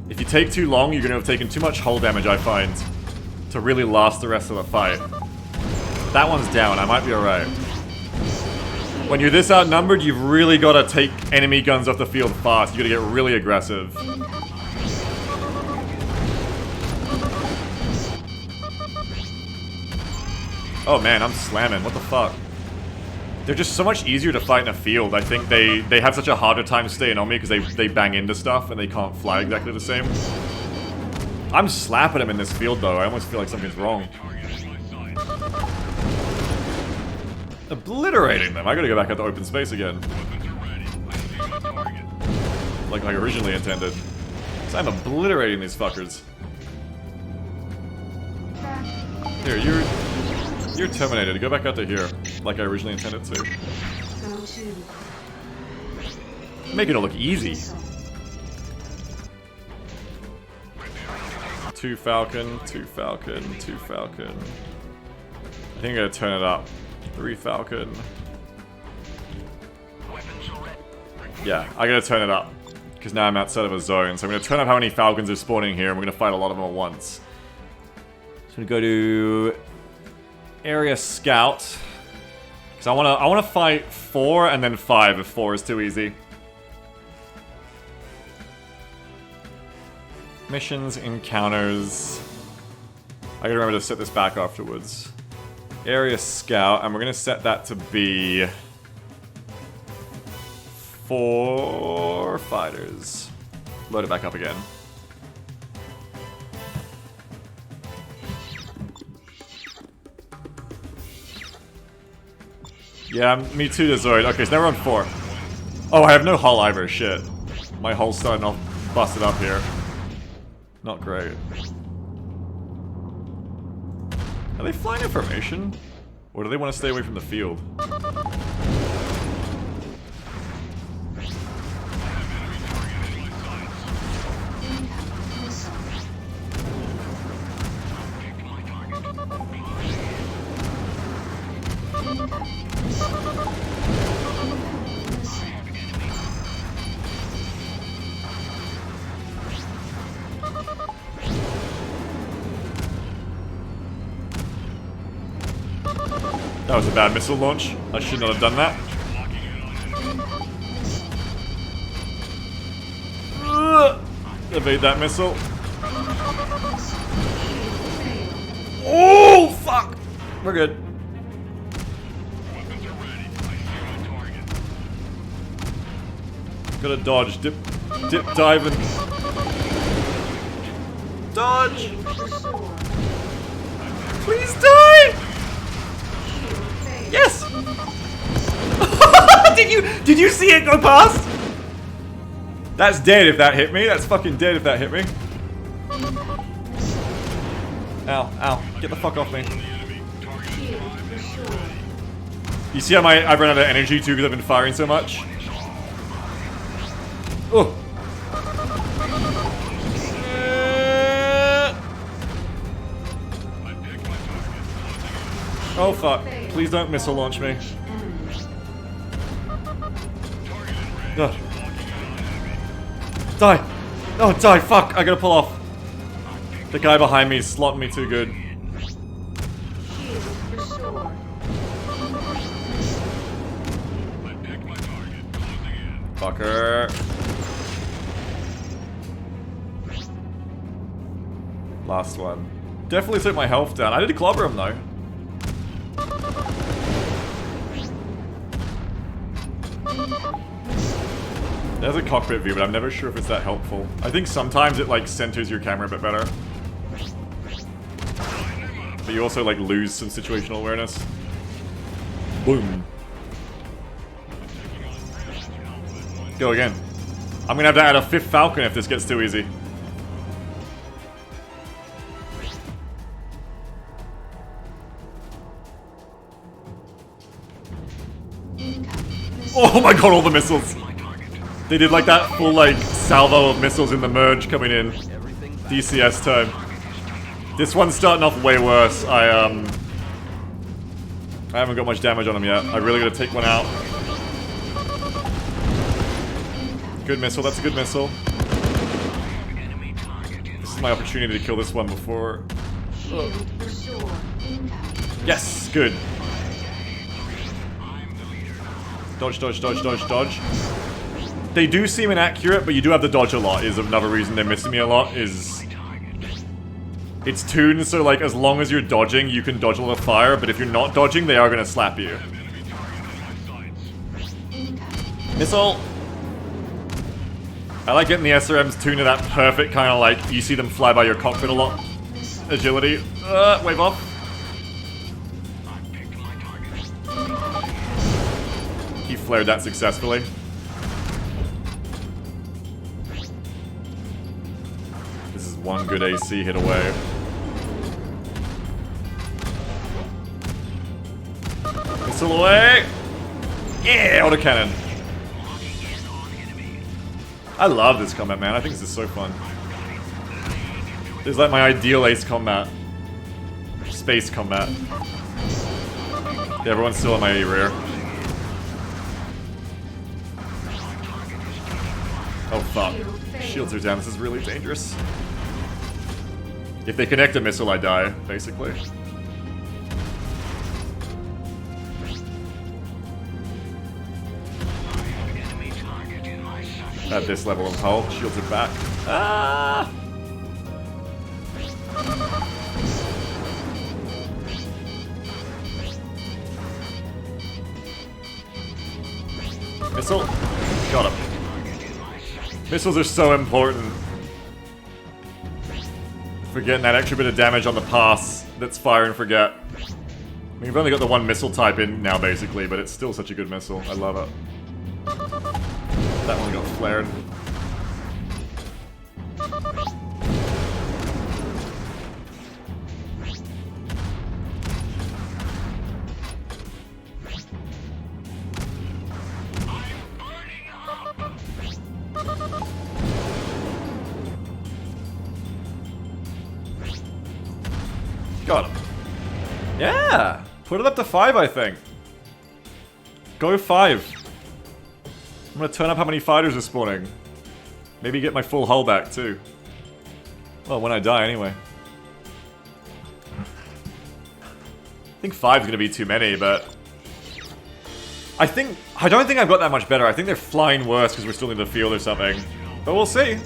If you take too long, you're going to have taken too much hull damage, I find, to really last the rest of the fight. That one's down, I might be alright. When you're this outnumbered, you've really got to take enemy guns off the field fast. You got to get really aggressive. Oh man, I'm slamming. What the fuck? They're just so much easier to fight in a field. I think they have such a harder time staying on me because they bang into stuff and they can't fly exactly the same. I'm slapping them in this field though. I almost feel like something's wrong. Obliterating them. I gotta go back out to open space again. Like I originally intended. So I'm obliterating these fuckers. Here, you're terminated. Go back out to here, like I originally intended to. Making it look easy. 2 Falcon, 2 Falcon, 2 Falcon. I think I gotta turn it up. 3 Falcon. Yeah, I gotta turn it up. Because now I'm outside of a zone. So I'm gonna turn up how many Falcons are spawning here, and we're gonna fight a lot of them at once. So I'm gonna go to area scout. Because I wanna fight 4 and then 5 if 4 is too easy. Missions, encounters. I gotta remember to set this back afterwards. Area scout, and we're gonna set that to be 4 fighters. Load it back up again. Yeah, me too, Zoid. Okay, so now we're on 4. Oh, I have no hull either, shit. My hull's starting off busted up here. Not great. Are they flying in formation? Or do they want to stay away from the field? That was a bad missile launch. I should not have done that. Evade that missile. Oh, fuck! We're good. Gotta dodge. Dip, dive, and... Dodge! Please die! Yes! Did you see it go past? That's dead if that hit me. That's fucking dead if that hit me. Ow, ow. Get the fuck off me. You see how I've run out of energy too because I've been firing so much? Oh. Oh fuck. Please don't missile launch me. Ugh. Die! Oh, die! Fuck! I gotta pull off. The guy behind me is slotting me too good. Fucker. Last one. Definitely took my health down. I did clobber him though. There's a cockpit view, but I'm never sure if it's that helpful. I think sometimes it like centers your camera a bit better. But you also like lose some situational awareness. Boom. Go again. I'm gonna have to add a 5th Falcon if this gets too easy. Oh my god, all the missiles! They did like that full like salvo of missiles in the merge coming in. DCS time. This one's starting off way worse. I haven't got much damage on him yet. I really gotta take one out. Good missile, that's a good missile. This is my opportunity to kill this one before... Oh. Yes, good. Dodge, dodge, dodge, dodge, dodge. They do seem inaccurate, but you do have to dodge a lot, is another reason they're missing me a lot, is... It's tuned, so like, as long as you're dodging, you can dodge a lot of fire, but if you're not dodging, they are gonna slap you. Missile! I like getting the SRMs tuned to that perfect kind of like, you see them fly by your cockpit a lot. Agility. Wave off. He flared that successfully. This is one good AC hit away. Missile away! Yeah, autocannon. I love this combat, man. I think this is so fun. This is like my ideal ace combat. Space combat. Yeah, everyone's still on my rear. Oh fuck. Shields are down. This is really dangerous. If they connect a missile, I die, basically. At this level of hull, shields are back. Ah! Missile. Got him. Missiles are so important. For getting that extra bit of damage on the pass that's fire and forget. I mean, we've only got the one missile type in now, basically, but it's still such a good missile. I love it. That one got flared. Got him. Yeah! Put it up to 5, I think. Go 5. I'm gonna turn up how many fighters are spawning. Maybe get my full hull back, too. Well, when I die, anyway. I think 5's gonna be too many, but... I don't think I've got that much better. I think they're flying worse because we're still in the field or something. But we'll see.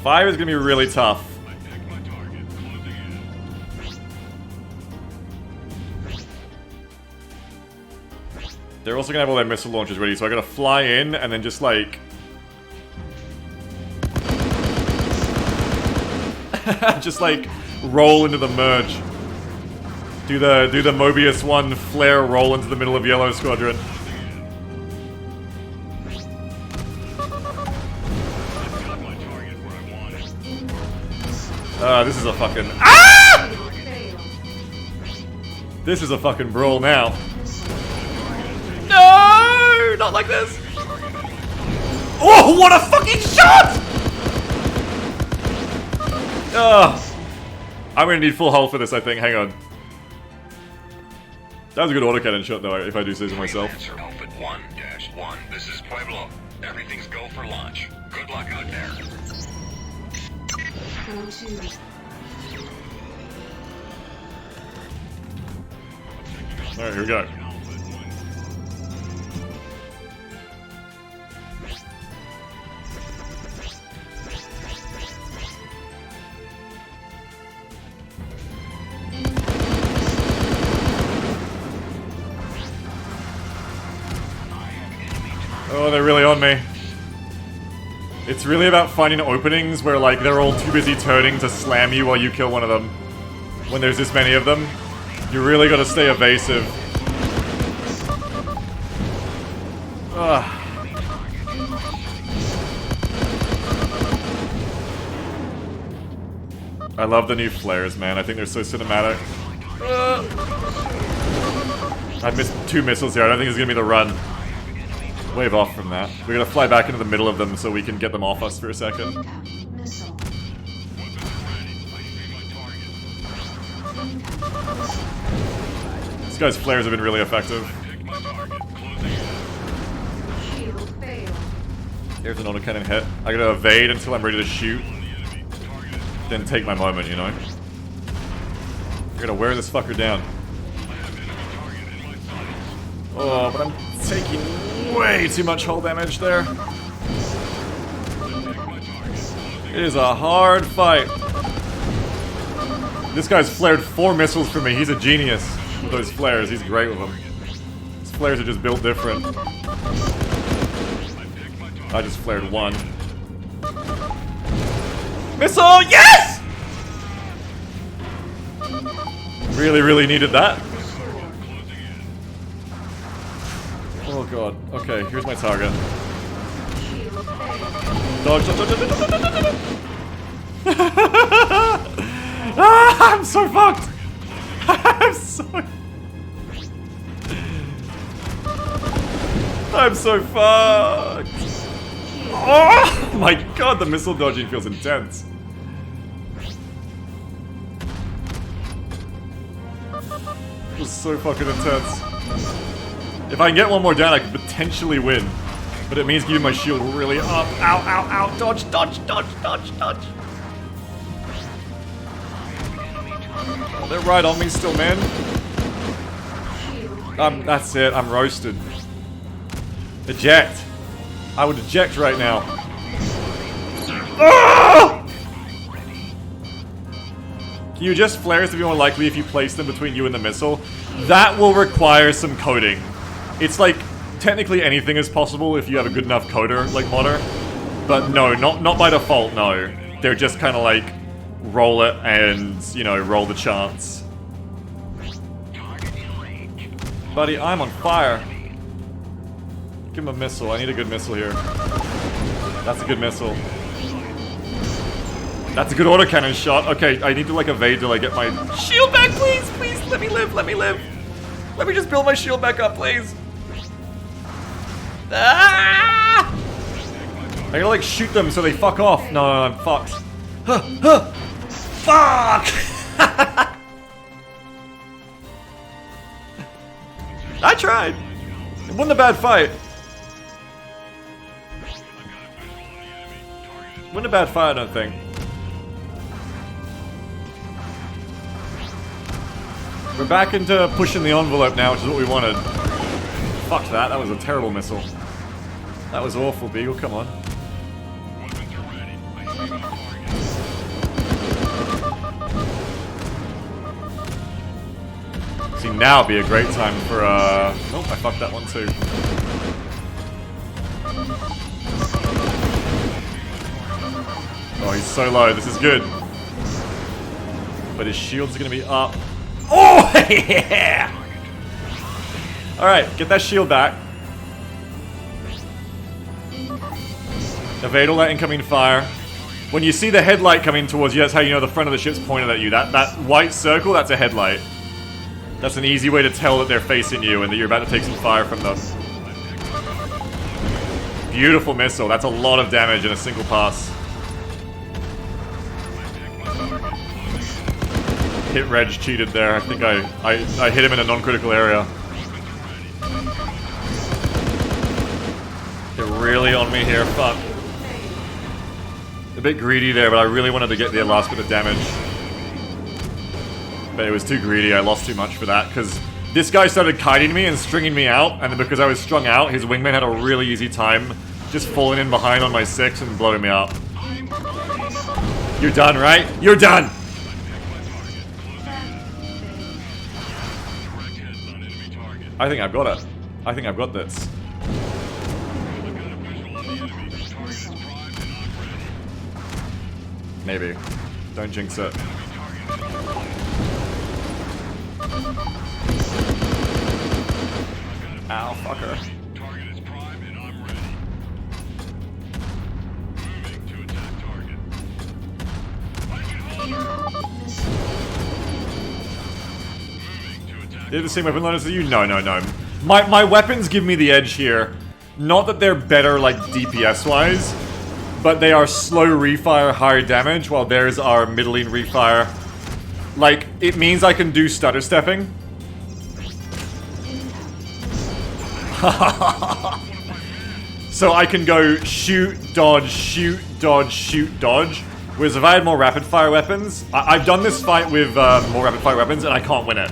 5 is gonna be really tough. They're also gonna have all their missile launchers ready, so I gotta fly in and then just like... just like roll into the merge. Do the Mobius 1 flare roll into the middle of Yellow Squadron. This is a fucking... Ah! This is a fucking brawl now. No! Not like this! Oh, what a fucking shot! I'm gonna need full hull for this, I think. Hang on. That was a good autocannon shot, though, if I do say so myself. Freelancer Outfit 1-1. This is Pueblo. Everything's go for launch. Good luck out there. Alright, here we go. Oh, they're really on me. It's really about finding openings where, like, they're all too busy turning to slam you while you kill one of them. When there's this many of them, you really gotta stay evasive. Ugh. I love the new flares, man. I think they're so cinematic. I missed 2 missiles here. I don't think it's gonna be the run. Wave off from that. We're gonna fly back into the middle of them so we can get them off us for a second. This guy's flares have been really effective. There's an autocannon hit. I gotta evade until I'm ready to shoot. Then take my moment, you know? I gotta wear this fucker down. Oh, but I'm taking way too much hull damage there. It is a hard fight. This guy's flared 4 missiles for me. He's a genius with those flares. He's great with them. His flares are just built different. I just flared 1. Missile! Yes! Really, really needed that. Oh god. Okay, here's my target. Dodge, dodge, dodge, dodge, dodge, dodge, dodge. Ah, I'm so fucked! I'm so fucked! Oh my god, the missile dodging feels intense. It was so fucking intense. If I can get one more down, I could potentially win. But it means keeping my shield really up. Ow, ow, ow. Dodge, dodge, dodge, dodge, dodge. Oh, they're right on me still, man. That's it. I'm roasted. Eject. I would eject right now. Ah! Can you adjust flares to be more likely if you place them between you and the missile? That will require some coding. It's like, technically anything is possible if you have a good enough coder, like modder. But no, not by default, no. They're just kind of like, roll it and, you know, roll the chance. Buddy, I'm on fire. Give him a missile. I need a good missile here. That's a good missile. That's a good autocannon shot. Okay, I need to like evade till I get my shield back, please! Please, let me live, let me live. Let me just build my shield back up, please. Ah! I gotta like shoot them so they fuck off. No, I'm fucked. Huh, huh. Fuck! I tried. It wasn't a bad fight. Wasn't a bad fight, I don't think. We're back into pushing the envelope now, which is what we wanted. Fuck that, that was a terrible missile. That was awful, Beagle, come on. See, now would be a great time for, oh, I fucked that one too. Oh, he's so low, this is good. But his shield's gonna be up. Oh, yeah! Alright, get that shield back. Evade all that incoming fire. When you see the headlight coming towards you, that's how you know the front of the ship's pointed at you. That white circle, that's a headlight. That's an easy way to tell that they're facing you and that you're about to take some fire from them. Beautiful missile. That's a lot of damage in a single pass. Hit Reg cheated there. I think I hit him in a non-critical area. They're really on me here. Fuck. A bit greedy there, but I really wanted to get the last bit of damage. But it was too greedy. I lost too much for that because this guy started kiting me and stringing me out, and then because I was strung out, his wingman had a really easy time just falling in behind on my 6 and blowing me up. You're done, right? You're done! I think I've got it. I think I've got this. Maybe. Don't jinx it. Ow, fucker. Target is prime and I'm ready. Moving to attack target. Moving to attack. They're the same weapon loaders as you? No, no, no. My weapons give me the edge here. Not that they're better, like, DPS-wise, but they are slow refire, higher damage, while theirs are middling refire. Like, it means I can do stutter stepping. So I can go shoot, dodge, shoot, dodge, shoot, dodge. Whereas if I had more rapid fire weapons, I've done this fight with more rapid fire weapons and I can't win it.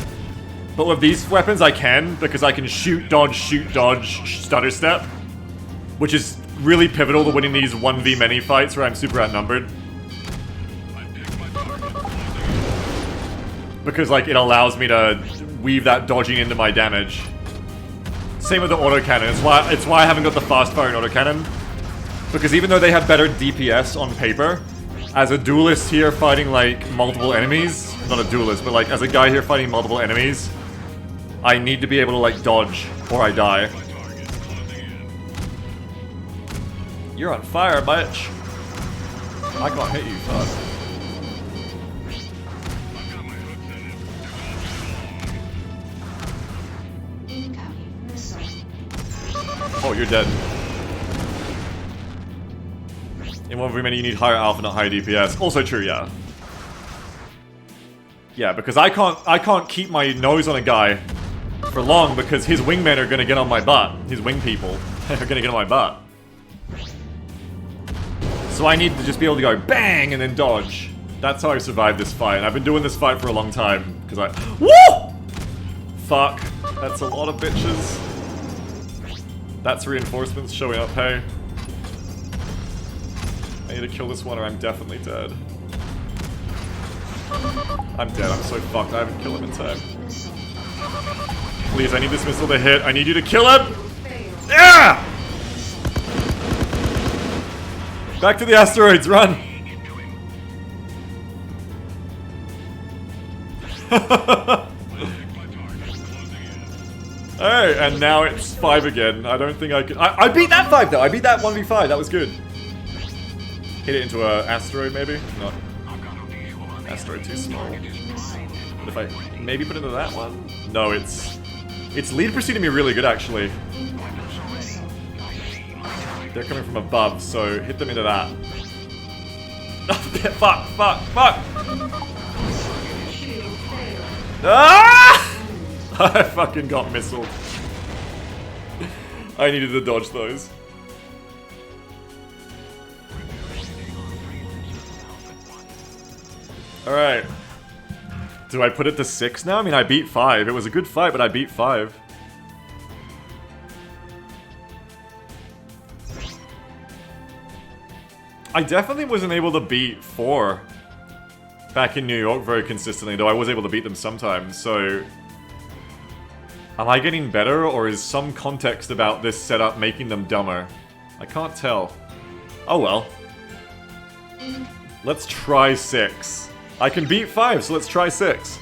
But with these weapons I can, because I can shoot, dodge, stutter step. Which is really pivotal to winning these 1v many fights where I'm super outnumbered. Because, like, it allows me to weave that dodging into my damage. Same with the autocannon. It's why I haven't got the fast-firing autocannon. Because even though they have better DPS on paper, as a duelist here fighting, like, multiple enemies... Not a duelist, but, like, as a guy here fighting multiple enemies, I need to be able to, like, dodge, or I die. You're on fire, bitch. I can't hit you, fuck. Oh, you're dead. In 1v many, you need higher alpha, not higher DPS. Also true, yeah. Yeah, because I can't keep my nose on a guy for long because his wingmen are gonna get on my butt. His wing people are gonna get on my butt. So I need to just be able to go bang and then dodge. That's how I survived this fight. And I've been doing this fight for a long time. Because I... Woo! Fuck. That's a lot of bitches. That's reinforcements showing up, hey. I need to kill this one or I'm definitely dead. I'm dead. I'm so fucked. I haven't killed him in time. Please, I need this missile to hit. I need you to kill him! Yeah! Back to the asteroids, run! Alright, and now it's 5 again. I don't think I could... I beat that 5 though! I beat that 1v5, that was good. Hit it into a asteroid maybe? No. Asteroid too small. But if I maybe put it into that one? No, its lead preceded me really good actually. They're coming from above, so hit them into that. Fuck, fuck, fuck! Ah! I fucking got missiled. I needed to dodge those. Alright. Do I put it to 6 now? I mean, I beat 5. It was a good fight, but I beat 5. I definitely wasn't able to beat 4 back in New York very consistently, though I was able to beat them sometimes, so... Am I getting better, or is some context about this setup making them dumber? I can't tell. Oh well. Let's try 6. I can beat 5, so let's try 6.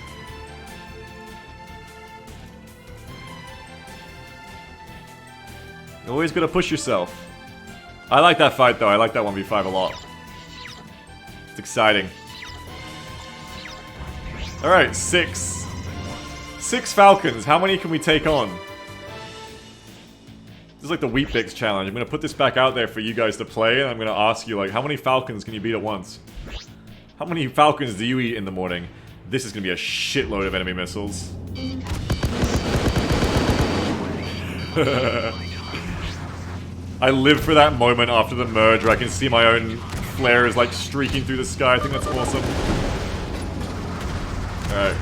You always gotta push yourself. I like that fight though, I like that 1v5 a lot. It's exciting. Alright, 6. 6 Falcons, how many can we take on? This is like the Wheat Bix challenge. I'm gonna put this back out there for you guys to play, and I'm gonna ask you, like, how many Falcons can you beat at once? How many Falcons do you eat in the morning? This is gonna be a shitload of enemy missiles. I live for that moment after the merge where I can see my own flares like streaking through the sky. I think that's awesome. Alright.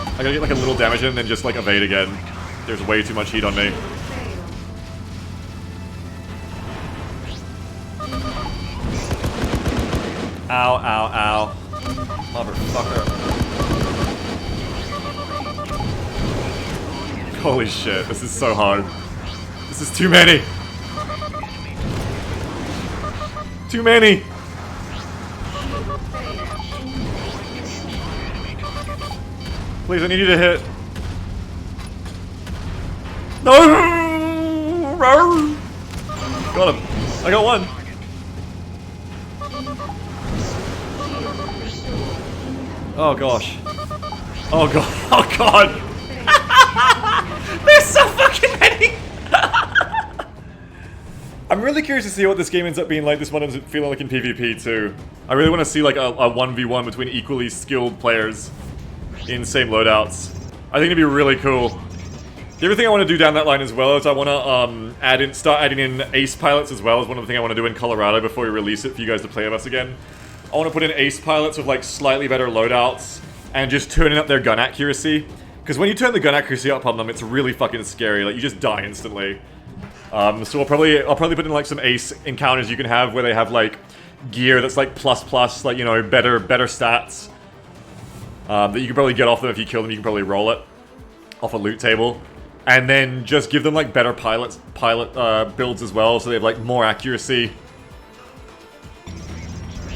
I gotta get like a little damage in and then just like evade again. There's way too much heat on me. Ow, ow, ow. Motherfucker. Holy shit, this is so hard. This is too many. Too many! Please, I need you to hit. No! Got him. I got one. Oh gosh. Oh god. Oh god. There's so fucking many. I'm really curious to see what this game ends up being like. This one ends up feeling like in PvP too. I really want to see like a 1v1 between equally skilled players in same loadouts. I think it'd be really cool. The other thing I want to do down that line as well is I want to start adding in ace pilots as well as one of the things I want to do in Colorado before we release it for you guys to play with us again. I want to put in ace pilots with like slightly better loadouts and just turning up their gun accuracy. Because when you turn the gun accuracy up on them, it's really fucking scary. Like you just die instantly. So I'll probably put in like some ace encounters you can have where they have like gear that's like plus, like, you know, better stats. That you can probably get off them if you kill them. You can probably roll it off a loot table. And then just give them like better pilot builds as well, so they have like more accuracy.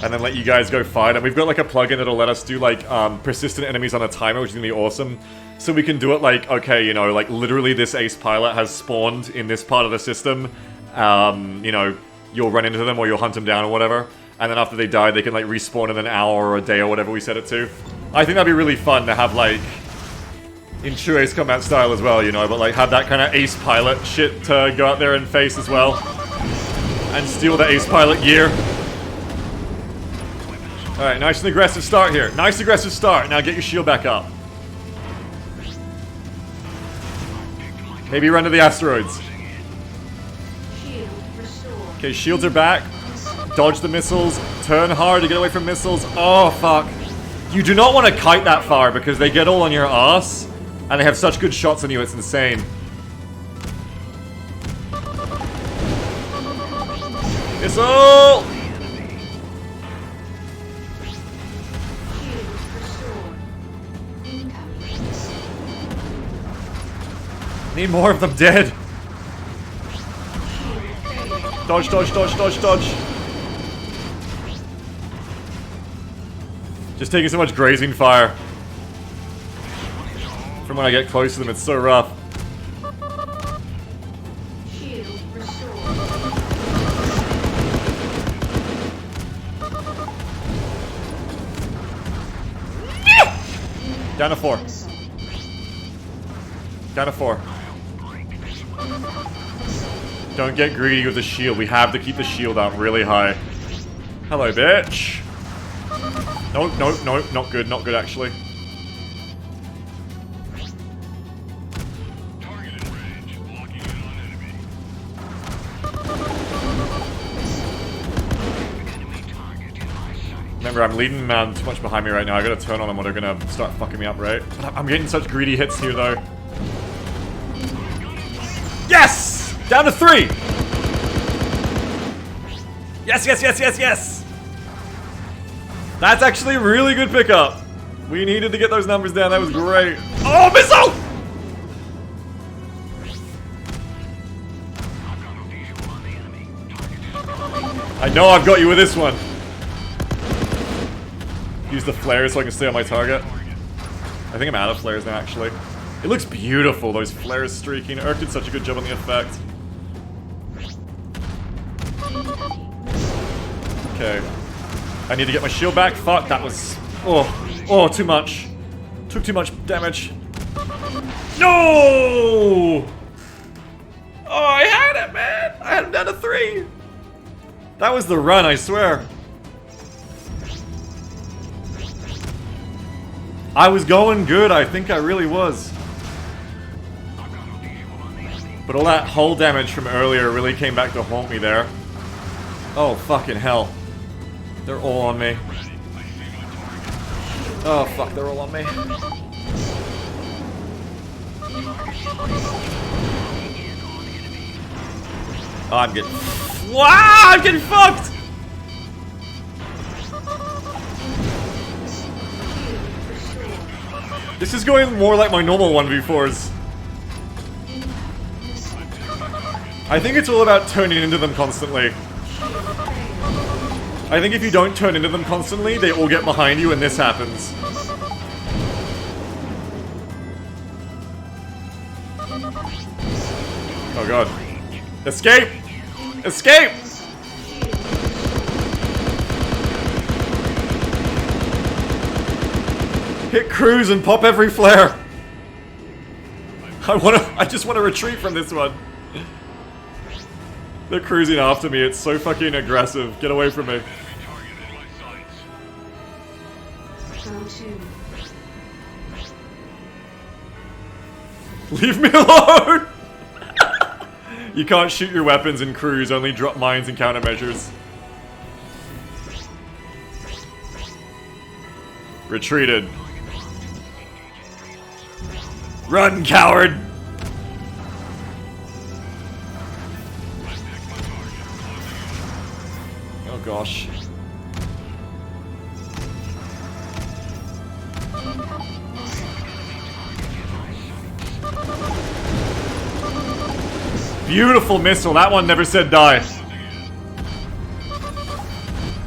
And then let you guys go fight. And we've got like a plugin that'll let us do like persistent enemies on a timer, which is gonna be awesome. So we can do it like, okay, you know, like literally this ace pilot has spawned in this part of the system. You know, you'll run into them or you'll hunt them down or whatever. And then after they die, they can like respawn in an hour or a day or whatever we set it to. I think that'd be really fun to have like in true Ace Combat style as well, you know, but like have that kind of ace pilot shit to go out there and face as well. And steal the ace pilot gear. Alright, nice and aggressive start here. Nice aggressive start. Now get your shield back up. Maybe run to the asteroids. Okay, shields are back. Dodge the missiles. Turn hard to get away from missiles. Oh, fuck. You do not want to kite that far because they get all on your ass. And they have such good shots on you, it's insane. Missile! Need more of them dead. Dodge, dodge, dodge, dodge, dodge. Just taking so much grazing fire. From when I get close to them, it's so rough. Down to 4. Down to 4. Don't get greedy with the shield. We have to keep the shield up really high. Hello, bitch. Nope, nope, nope. Not good, not good, actually. Remember, I'm leading too much behind me right now. I gotta turn on them or they're gonna start fucking me up, right? But I'm getting such greedy hits here, though. Yes! Down to 3! Yes, yes, yes, yes, yes! That's actually a really good pickup. We needed to get those numbers down. That was great. Oh, missile! I know I've got you with this one. Use the flares so I can stay on my target. I think I'm out of flares now, actually. It looks beautiful, those flares streaking. Urk did such a good job on the effect. Okay. I need to get my shield back. Fuck, that was... Oh, too much. Took too much damage. No! Oh, I had it, man! I had him down to 3! That was the run, I swear. I was going good, I think I really was. But all that hull damage from earlier really came back to haunt me there. Oh, fucking hell. They're all on me. Oh, fuck, they're all on me. Oh, I'm getting... Wow, I'm getting fucked! This is going more like my normal 1v4s. I think it's all about turning into them constantly. I think if you don't turn into them constantly, they all get behind you and this happens. Oh god. Escape! Escape! Hit cruise and pop every flare. I just wanna retreat from this one. They're cruising after me, it's so fucking aggressive. Get away from me. Leave me alone! You can't shoot your weapons in cruise, only drop mines and countermeasures. Retreated. Run, coward! Oh gosh. Beautiful missile. That one never said die.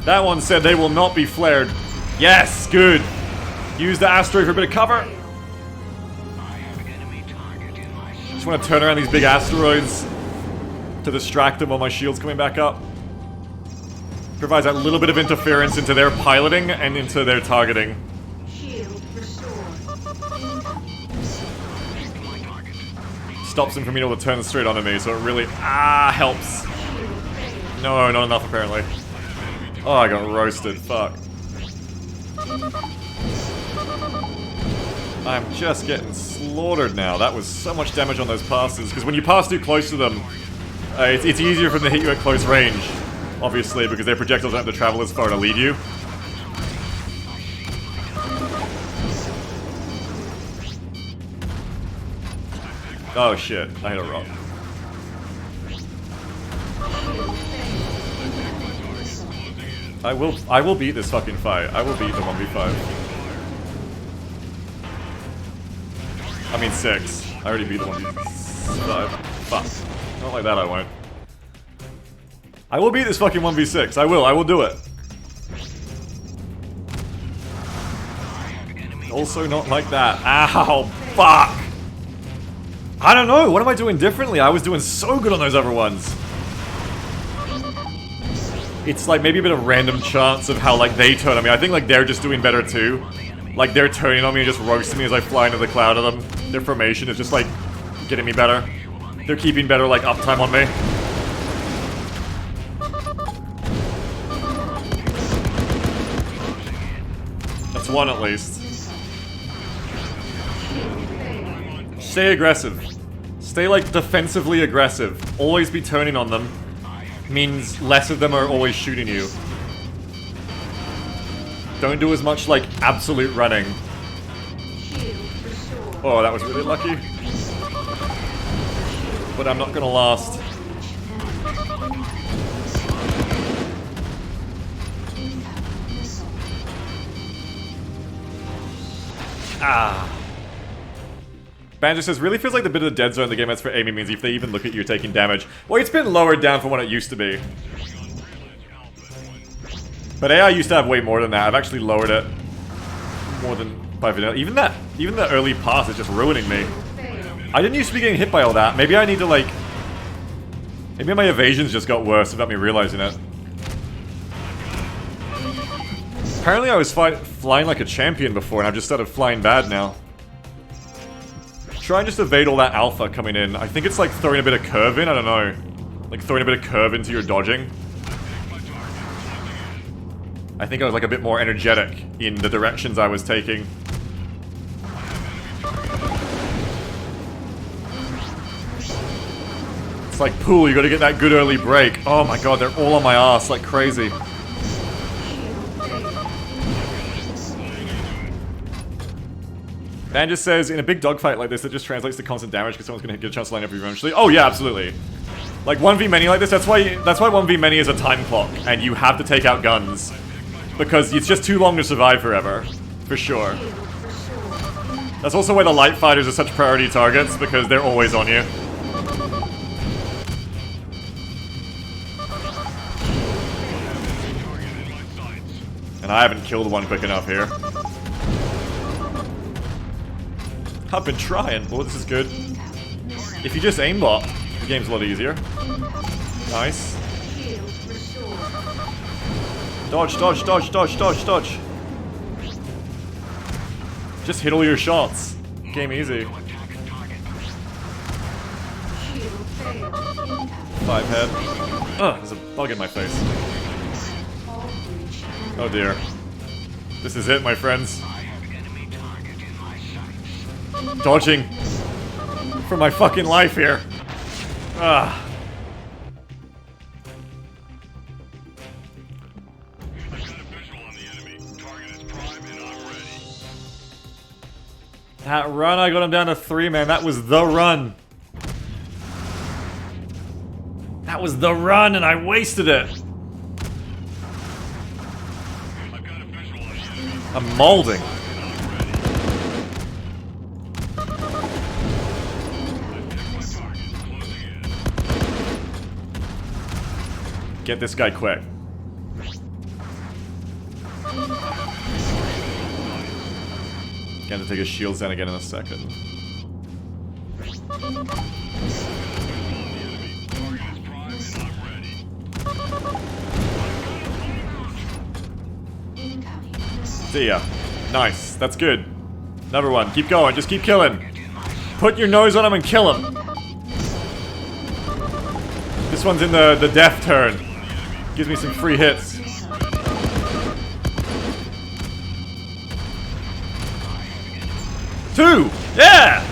That one said they will not be flared. Yes, good. Use the asteroid for a bit of cover. Just want to turn around these big asteroids to distract them while my shield's coming back up. Provides that little bit of interference into their piloting and into their targeting. Stops them from being able to turn straight onto me, so it really helps. No, not enough apparently. Oh, I got roasted. Fuck. I'm just getting slaughtered now. That was so much damage on those passes, because when you pass too close to them, it's easier for them to hit you at close range, obviously, because their projectiles don't have to travel as far to lead you. Oh shit, I hit a rock. I will beat this fucking fight. I will beat the 1v5. I mean 6. I already beat the 1v5. Fuck. Not like that I won't. I will beat this fucking 1v6. I will do it. Also not like that. Ow, fuck! I don't know, what am I doing differently? I was doing so good on those other ones. It's like maybe a bit of random chance of how like they turn on me. I think like they're just doing better too. Like they're turning on me and just roasting me as I fly into the cloud of them. Their formation is just like getting me better. They're keeping better like uptime on me. That's one at least. Stay aggressive. Stay like defensively aggressive. Always be turning on them. Means less of them are always shooting you. Don't do as much like absolute running. Oh, that was really lucky. But I'm not gonna last. Ah. Banjo says, really feels like the bit of the dead zone in the game that's for aiming means if they even look at you taking damage. Well, it's been lowered down from what it used to be. But AI used to have way more than that. I've actually lowered it more than by vanilla. Even the early pass is just ruining me. I didn't used to be getting hit by all that. Maybe I need to like... Maybe my evasions just got worse without me realizing it. Apparently I was flying like a champion before and I've just started flying bad now. Try and just evade all that alpha coming in. I think it's like throwing a bit of curve in, I don't know. Like throwing a bit of curve into your dodging. I think I was like a bit more energetic in the directions I was taking. It's like, Pool, you gotta get that good early break. Oh my god, they're all on my ass like crazy. Dan just says, in a big dogfight like this, that just translates to constant damage because someone's gonna get a chance to line up eventually. Oh yeah, absolutely. Like 1v many like this, that's why 1v many is a time clock, and you have to take out guns. Because it's just too long to survive forever. For sure. That's also why the light fighters are such priority targets, because they're always on you. And I haven't killed one quick enough here. I've been trying. Oh, this is good. If you just aimbot, the game's a lot easier. Nice. Dodge, dodge, dodge, dodge, dodge, dodge. Just hit all your shots. Game easy. 5 head. Ugh, there's a bug in my face. Oh dear. This is it, my friends. Dodging for my fucking life here. Ah. That run, I got him down to 3, man. That was the run. That was the run, and I wasted it. I'm molding. Get this guy quick. Gonna take his shields down again in a second. See ya. Nice. That's good. Another one. Keep going. Just keep killing. Put your nose on him and kill him. This one's in the death turn. Gives me some free hits. Two! Yeah!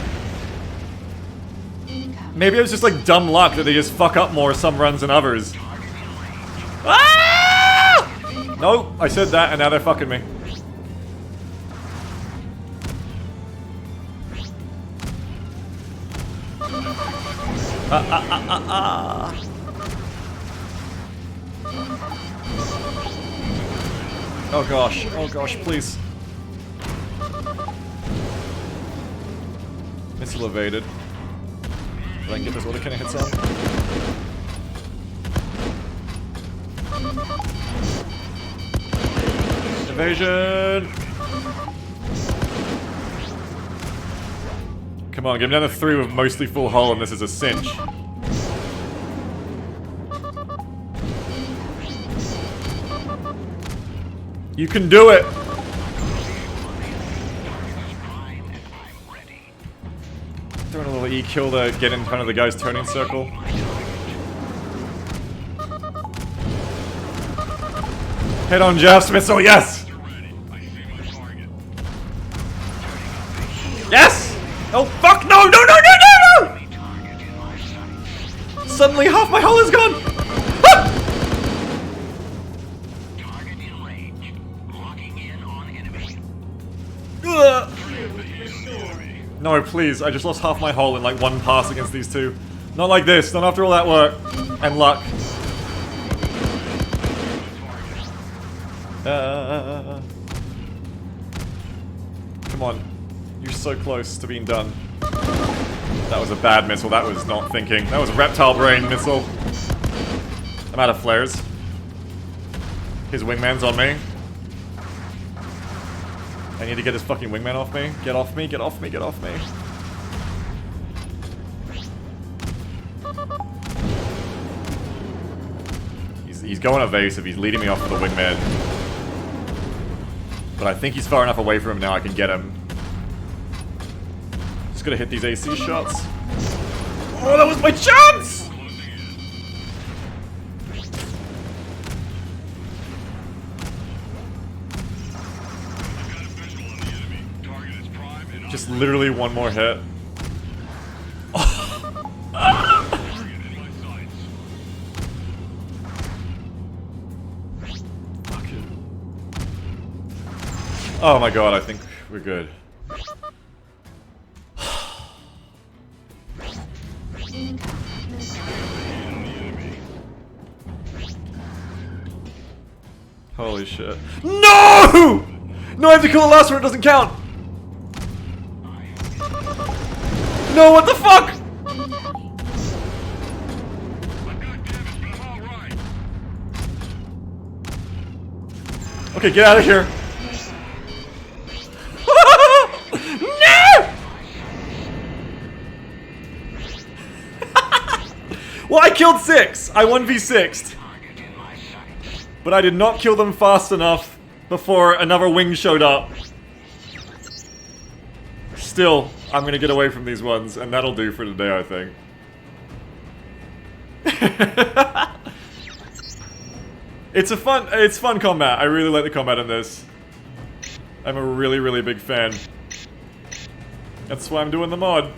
Maybe it was just like dumb luck that they just fuck up more some runs than others. Ah! Nope, I said that and now they're fucking me. Oh gosh, please. Missile evaded. If I can get those auto cannon hits on. Evasion! Come on, get him down to 3 with mostly full hull and this is a cinch. You can do it! Throwing a little E-kill to get in front of the guy's turning circle. Head on Jeff's missile, yes! Yes! Oh fuck, no, no, no, no, no, no! Suddenly half my hull is gone! Ah! No, please, I just lost half my hull in like one pass against these two. Not like this, not after all that work. And luck. Come on. You're so close to being done. That was a bad missile, that was not thinking. That was a reptile brain missile. I'm out of flares. His wingman's on me. I need to get this fucking wingman off me. Get off me, get off me, get off me. He's going evasive, he's leading me off with the wingman. But I think he's far enough away from him now I can get him. Just gotta hit these AC shots. Oh, that was my chance! Just literally one more hit. Oh my god, I think we're good. Holy shit. No! No, I have to kill the last one, it doesn't count! No, what the fuck? Okay, get out of here. No! Well, I killed 6! I 1v6'd. But I did not kill them fast enough before another wing showed up. Still, I'm gonna get away from these ones, and that'll do for today, I think. It's fun combat. I really like the combat in this. I'm a really, really big fan. That's why I'm doing the mod.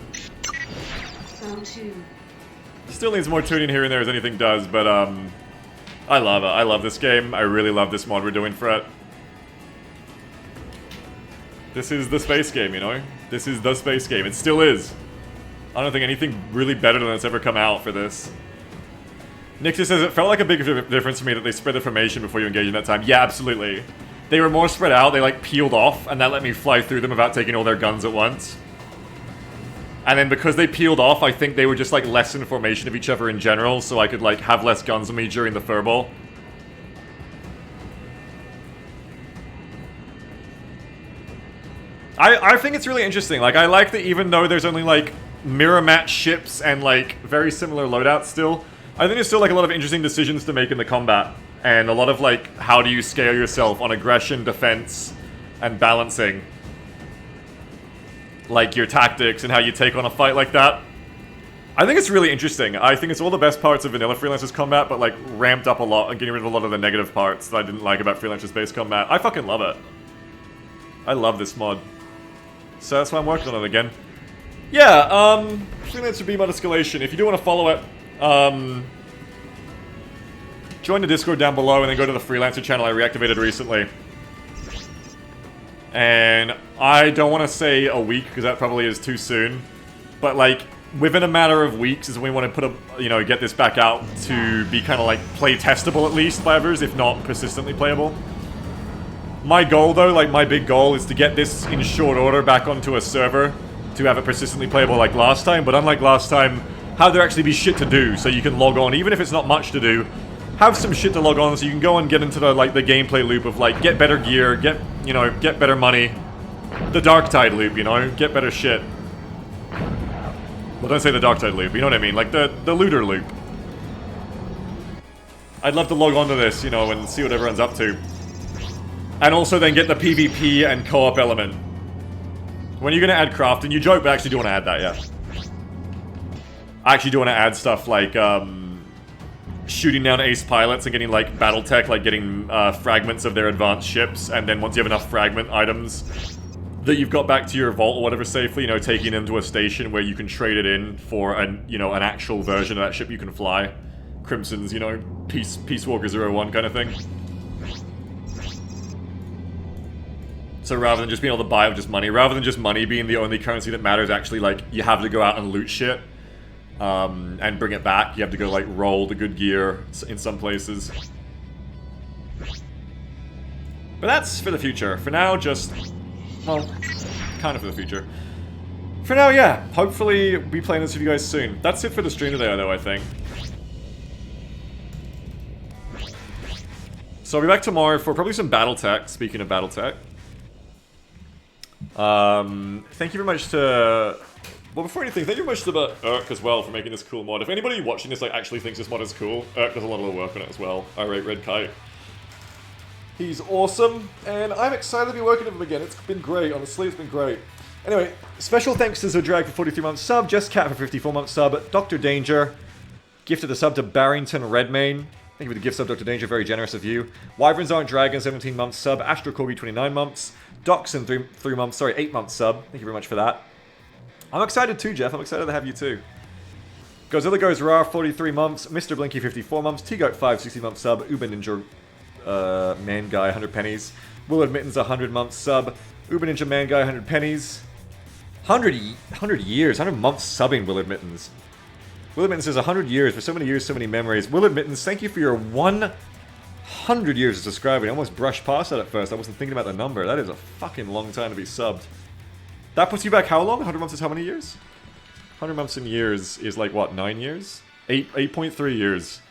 Still needs more tuning here and there as anything does, but I love it. I love this game. I really love this mod we're doing for it. This is the space game, you know? This is the space game. It still is. I don't think anything really better than it's ever come out for this. Nixie says, it felt like a big difference to me that they spread the formation before you engage in that time. Yeah, absolutely. They were more spread out, they like peeled off, and that let me fly through them without taking all their guns at once. And then because they peeled off, I think they were just like less in formation of each other in general, so I could like have less guns on me during the furball. I think it's really interesting. Like, I like that even though there's only like mirror match ships and like very similar loadouts still, I think there's still like a lot of interesting decisions to make in the combat. And a lot of like, how do you scale yourself on aggression, defense, and balancing. Like your tactics and how you take on a fight like that. I think it's really interesting. I think it's all the best parts of vanilla Freelancer's combat, but like ramped up a lot and getting rid of a lot of the negative parts that I didn't like about Freelancer's base combat. I fucking love it. I love this mod. So that's why I'm working on it again. Yeah, Freelancer B mod escalation. If you do want to follow it, join the Discord down below and then go to the Freelancer channel I reactivated recently. And I don't want to say a week, because that probably is too soon. But like, within a matter of weeks is when we want to put a, you know, get this back out to be kind of like play testable at least by others, if not persistently playable. My goal though, like my big goal, is to get this in short order back onto a server to have it persistently playable like last time. But unlike last time, have there actually be shit to do so you can log on, even if it's not much to do. Have some shit to log on so you can go and get into the like the gameplay loop of like get better gear, get better money. The Dark Tide loop, you know, get better shit. Well, don't say the Dark Tide loop, you know what I mean, like the looter loop. I'd love to log on to this, you know, and see what everyone's up to. And also then get the PvP and co-op element. When are you gonna add crafting? You joke, but I actually do want to add that, yeah. I actually do want to add stuff like, shooting down ace pilots and getting, like, battle tech, like getting, fragments of their advanced ships, and then once you have enough fragment items that you've got back to your vault or whatever safely, you know, taking them to a station where you can trade it in for an, you know, an actual version of that ship you can fly. Crimson's, you know, Peace Walker 01 kind of thing. So rather than just being able to buy it with just money, rather than just money being the only currency that matters, actually, like, you have to go out and loot shit. And bring it back. You have to go, like, roll the good gear in some places. But that's for the future. For now, just... well, kind of for the future. For now, yeah. Hopefully, be playing this with you guys soon. That's it for the stream today, though, I think. So I'll be back tomorrow for probably some battle tech, speaking of battle tech. Thank you very much to... well, before anything, thank you very much to Urk as well for making this cool mod. If anybody watching this like actually thinks this mod is cool, Urk does a lot of the work on it as well. I rate Red Kite. He's awesome, and I'm excited to be working with him again. It's been great, honestly, it's been great. Anyway, special thanks to Zodrag for 43 months sub, Just Cat for 54 months sub, Dr. Danger gifted the sub to Barrington Redmayne. Thank you for the gift sub, Dr. Danger, very generous of you. Wyverns Aren't Dragons, 17 months sub, Astro Corgi, 29 months, Doxon, 8 months sub. Thank you very much for that. I'm excited too, Jeff. I'm excited to have you too. Godzilla Goes Raw, 43 months. Mr. Blinky, 54 months. T-Goat 5, 60 months sub. Uber Ninja Man Guy, 100 pennies. Will Admittance, 100 months sub. Uber Ninja Man Guy, 100 pennies. 100 years, 100 months subbing Will Admittance. Will Admittance says 100 years. For so many years, so many memories. Will Admittance, thank you for your 100 years of subscribing. I almost brushed past that at first. I wasn't thinking about the number. That is a fucking long time to be subbed. That puts you back how long? 100 months is how many years? 100 months in years is like, what, 9 years? 8.3 years.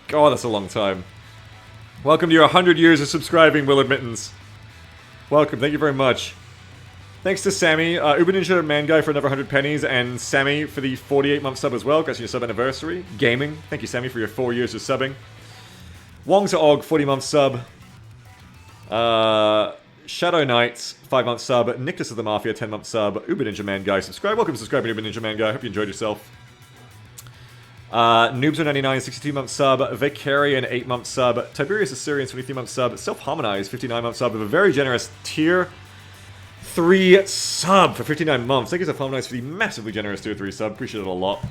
God, that's a long time. Welcome to your 100 years of subscribing, Will Admittance. Welcome, thank you very much. Thanks to Sammy, Uber Ninja Man Guy for another 100 pennies, and Sammy for the 48-month sub as well. Congrats on your sub anniversary. Gaming, thank you, Sammy, for your 4 years of subbing. Wong's a Og, 40-month sub. Shadow Knights, 5-month sub. Nicholas of the Mafia, 10-month sub. Uber Ninja Man Guy, subscribe. Welcome to subscribing, Uber Ninja Man Guy. Hope you enjoyed yourself. Noobs99, 62-month sub. Vicarian, 8-month sub. Tiberius Assyrian, 23-month sub. Self-Harmonized, 59-month sub. With a very generous tier 3 sub for 59 months. Thank you, Self-Harmonized, for the massively generous tier 3 sub. Appreciate it a lot.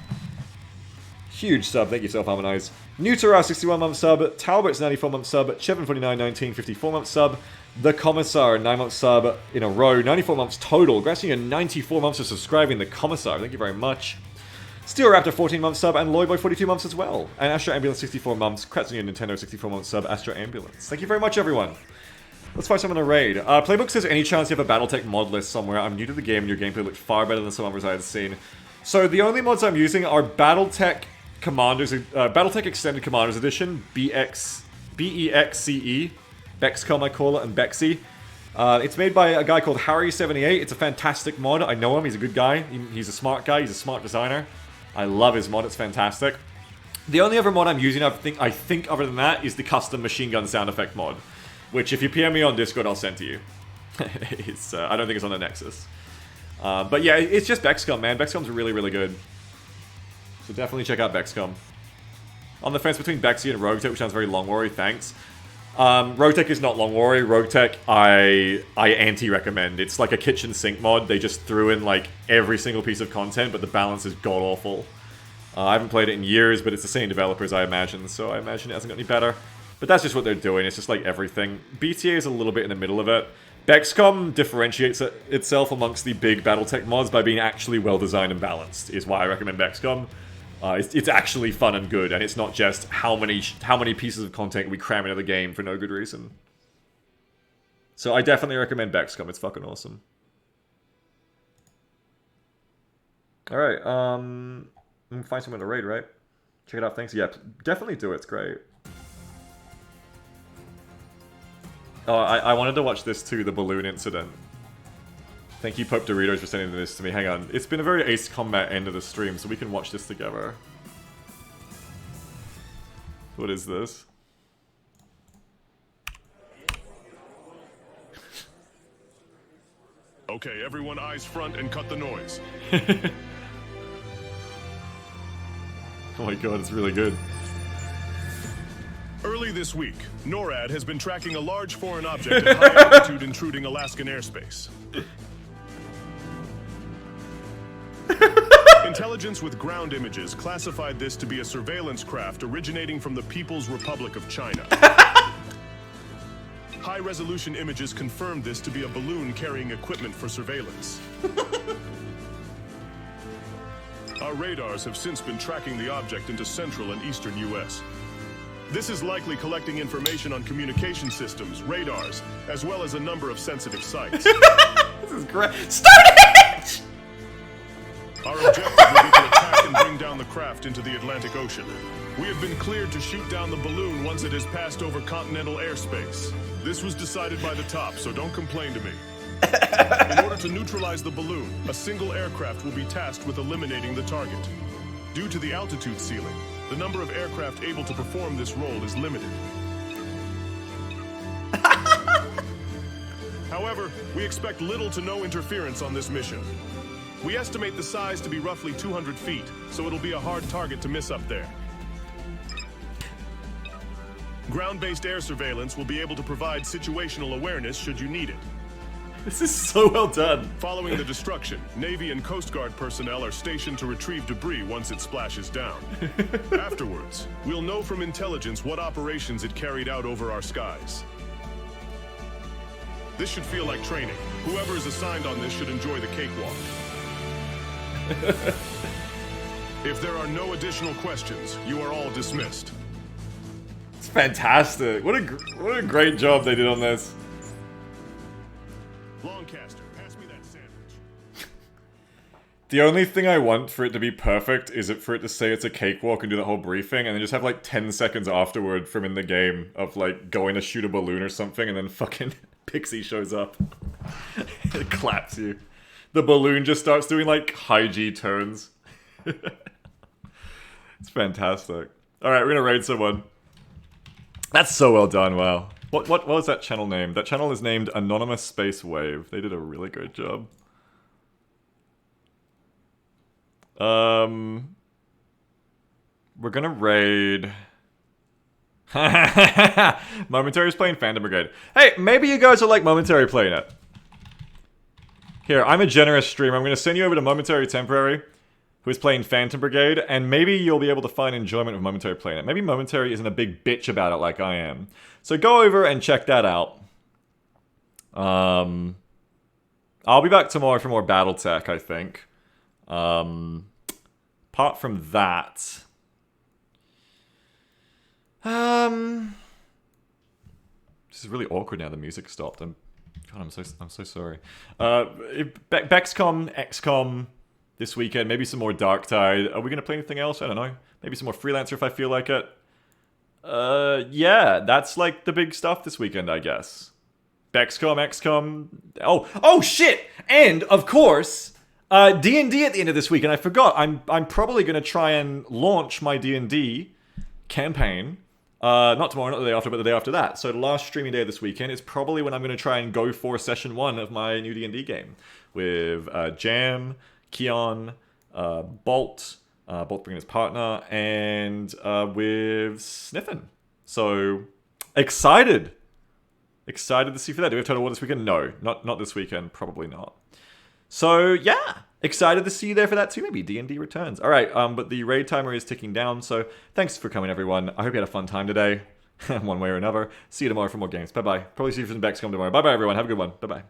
Huge sub. Thank you, Self-Harmonized. Nutera, 61-month sub. Talbot's 94-month sub. Chevin49, 54-month sub. The Commissar, 9-month sub in a row. 94 months total. Grassing you 94 months of subscribing. The Commissar. Thank you very much. Steel Raptor, 14-month sub. And Lloydboy, 42 months as well. And Astro Ambulance, 64 months. Kratz on your Nintendo, 64-month sub. Astro Ambulance. Thank you very much, everyone. Let's find someone in a raid. Playbook says, any chance you have a Battletech mod list somewhere? I'm new to the game and your gameplay looked far better than some others I had seen. So the only mods I'm using are Battletech Commanders, Battletech Extended Commanders Edition, BEXCE, Bexcom I call it, and Bexy. It's made by a guy called Harry78. It's a fantastic mod. I know him, he's a good guy. He's a smart guy, he's a smart designer. I love his mod, it's fantastic. The only other mod I'm using, I think other than that, is the custom machine gun sound effect mod. Which, if you PM me on Discord, I'll send to you. I don't think it's on the Nexus. But yeah, it's just Bexcom, man. Bexcom's really, really good. So definitely check out Bexcom. On the fence between Bexy and RogueTech, which sounds very Long Warry, thanks. RogueTech is not Long Warry. RogueTech, I anti-recommend. It's like a kitchen sink mod. They just threw in like every single piece of content, but the balance is god-awful. I haven't played it in years, but it's the same developers, I imagine, so I imagine it hasn't got any better. But that's just what they're doing. It's just like everything. BTA is a little bit in the middle of it. Bexcom differentiates itself amongst the big Battletech mods by being actually well-designed and balanced, is why I recommend Bexcom. It's actually fun and good, and it's not just how many pieces of content we cram into the game for no good reason. So I definitely recommend Bexcom. It's fucking awesome. Alright, find someone to raid, right? Check it out, thanks. Yeah, definitely do it, it's great. Oh, I wanted to watch this too, the balloon incident. Thank you, Pope Doritos, for sending this to me. Hang on. It's been a very Ace Combat end of the stream, so we can watch this together. What is this? Okay, everyone eyes front and cut the noise. Oh my god, it's really good. Early this week, NORAD has been tracking a large foreign object at high altitude intruding Alaskan airspace. Intelligence with ground images classified this to be a surveillance craft originating from the People's Republic of China. High-resolution images confirmed this to be a balloon carrying equipment for surveillance. Our radars have since been tracking the object into central and eastern U.S. This is likely collecting information on communication systems, radars, as well as a number of sensitive sites. This is great. Start it! Our objective will be to attack and bring down the craft into the Atlantic Ocean. We have been cleared to shoot down the balloon once it has passed over continental airspace. This was decided by the top, so don't complain to me. In order to neutralize the balloon, a single aircraft will be tasked with eliminating the target. Due to the altitude ceiling, the number of aircraft able to perform this role is limited. However, we expect little to no interference on this mission. We estimate the size to be roughly 200 feet, so it'll be a hard target to miss up there. Ground-based air surveillance will be able to provide situational awareness should you need it. This is so well done. Following the destruction, Navy and Coast Guard personnel are stationed to retrieve debris once it splashes down. Afterwards, we'll know from intelligence what operations it carried out over our skies. This should feel like training. Whoever is assigned on this should enjoy the cakewalk. If there are no additional questions, you are all dismissed. It's fantastic. What a great job they did on this. Longcaster, pass me that sandwich. The only thing I want for it to be perfect is for it to say it's a cakewalk and do that whole briefing, and then just have like 10 seconds afterward from in the game of like going to shoot a balloon or something, and then fucking Pixie shows up. It claps you. The balloon just starts doing like high G turns. It's fantastic. Alright, we're gonna raid someone. That's so well done, wow. What was that channel named? That channel is named Anonymous Space Wave. They did a really great job. We're gonna raid... Momentary is playing Phantom Brigade. Hey, maybe you guys are like Momentary playing it. Here, I'm a generous streamer. I'm gonna send you over to Momentary Temporary, who is playing Phantom Brigade, and maybe you'll be able to find enjoyment of Momentary playing it. Maybe Momentary isn't a big bitch about it like I am. So go over and check that out. I'll be back tomorrow for more Battletech, I think. Apart from that... This is really awkward now the music stopped. God, I'm so sorry. Bexcom, XCOM this weekend, maybe some more Dark Tide. Are we gonna play anything else? I don't know. Maybe some more Freelancer if I feel like it. Yeah, that's like the big stuff this weekend, I guess. Bexcom, XCOM. Oh shit! And of course, D&D at the end of this week. And I forgot. I'm probably gonna try and launch my D&D campaign. Not tomorrow, not the day after, but the day after that. So the last streaming day of this weekend is probably when I'm going to try and go for session 1 of my new D&D game. With Jam, Keon, Bolt bringing his partner, and with Sniffin. So, excited! Excited to see for that. Do we have Total War this weekend? No, not this weekend, probably not. So, yeah! Excited to see you there for that too, maybe D&D returns. Alright, but the raid timer is ticking down, so thanks for coming everyone. I hope you had a fun time today, one way or another. See you tomorrow for more games. Bye-bye. Probably see you for some Bexcom tomorrow. Bye-bye everyone, have a good one. Bye-bye.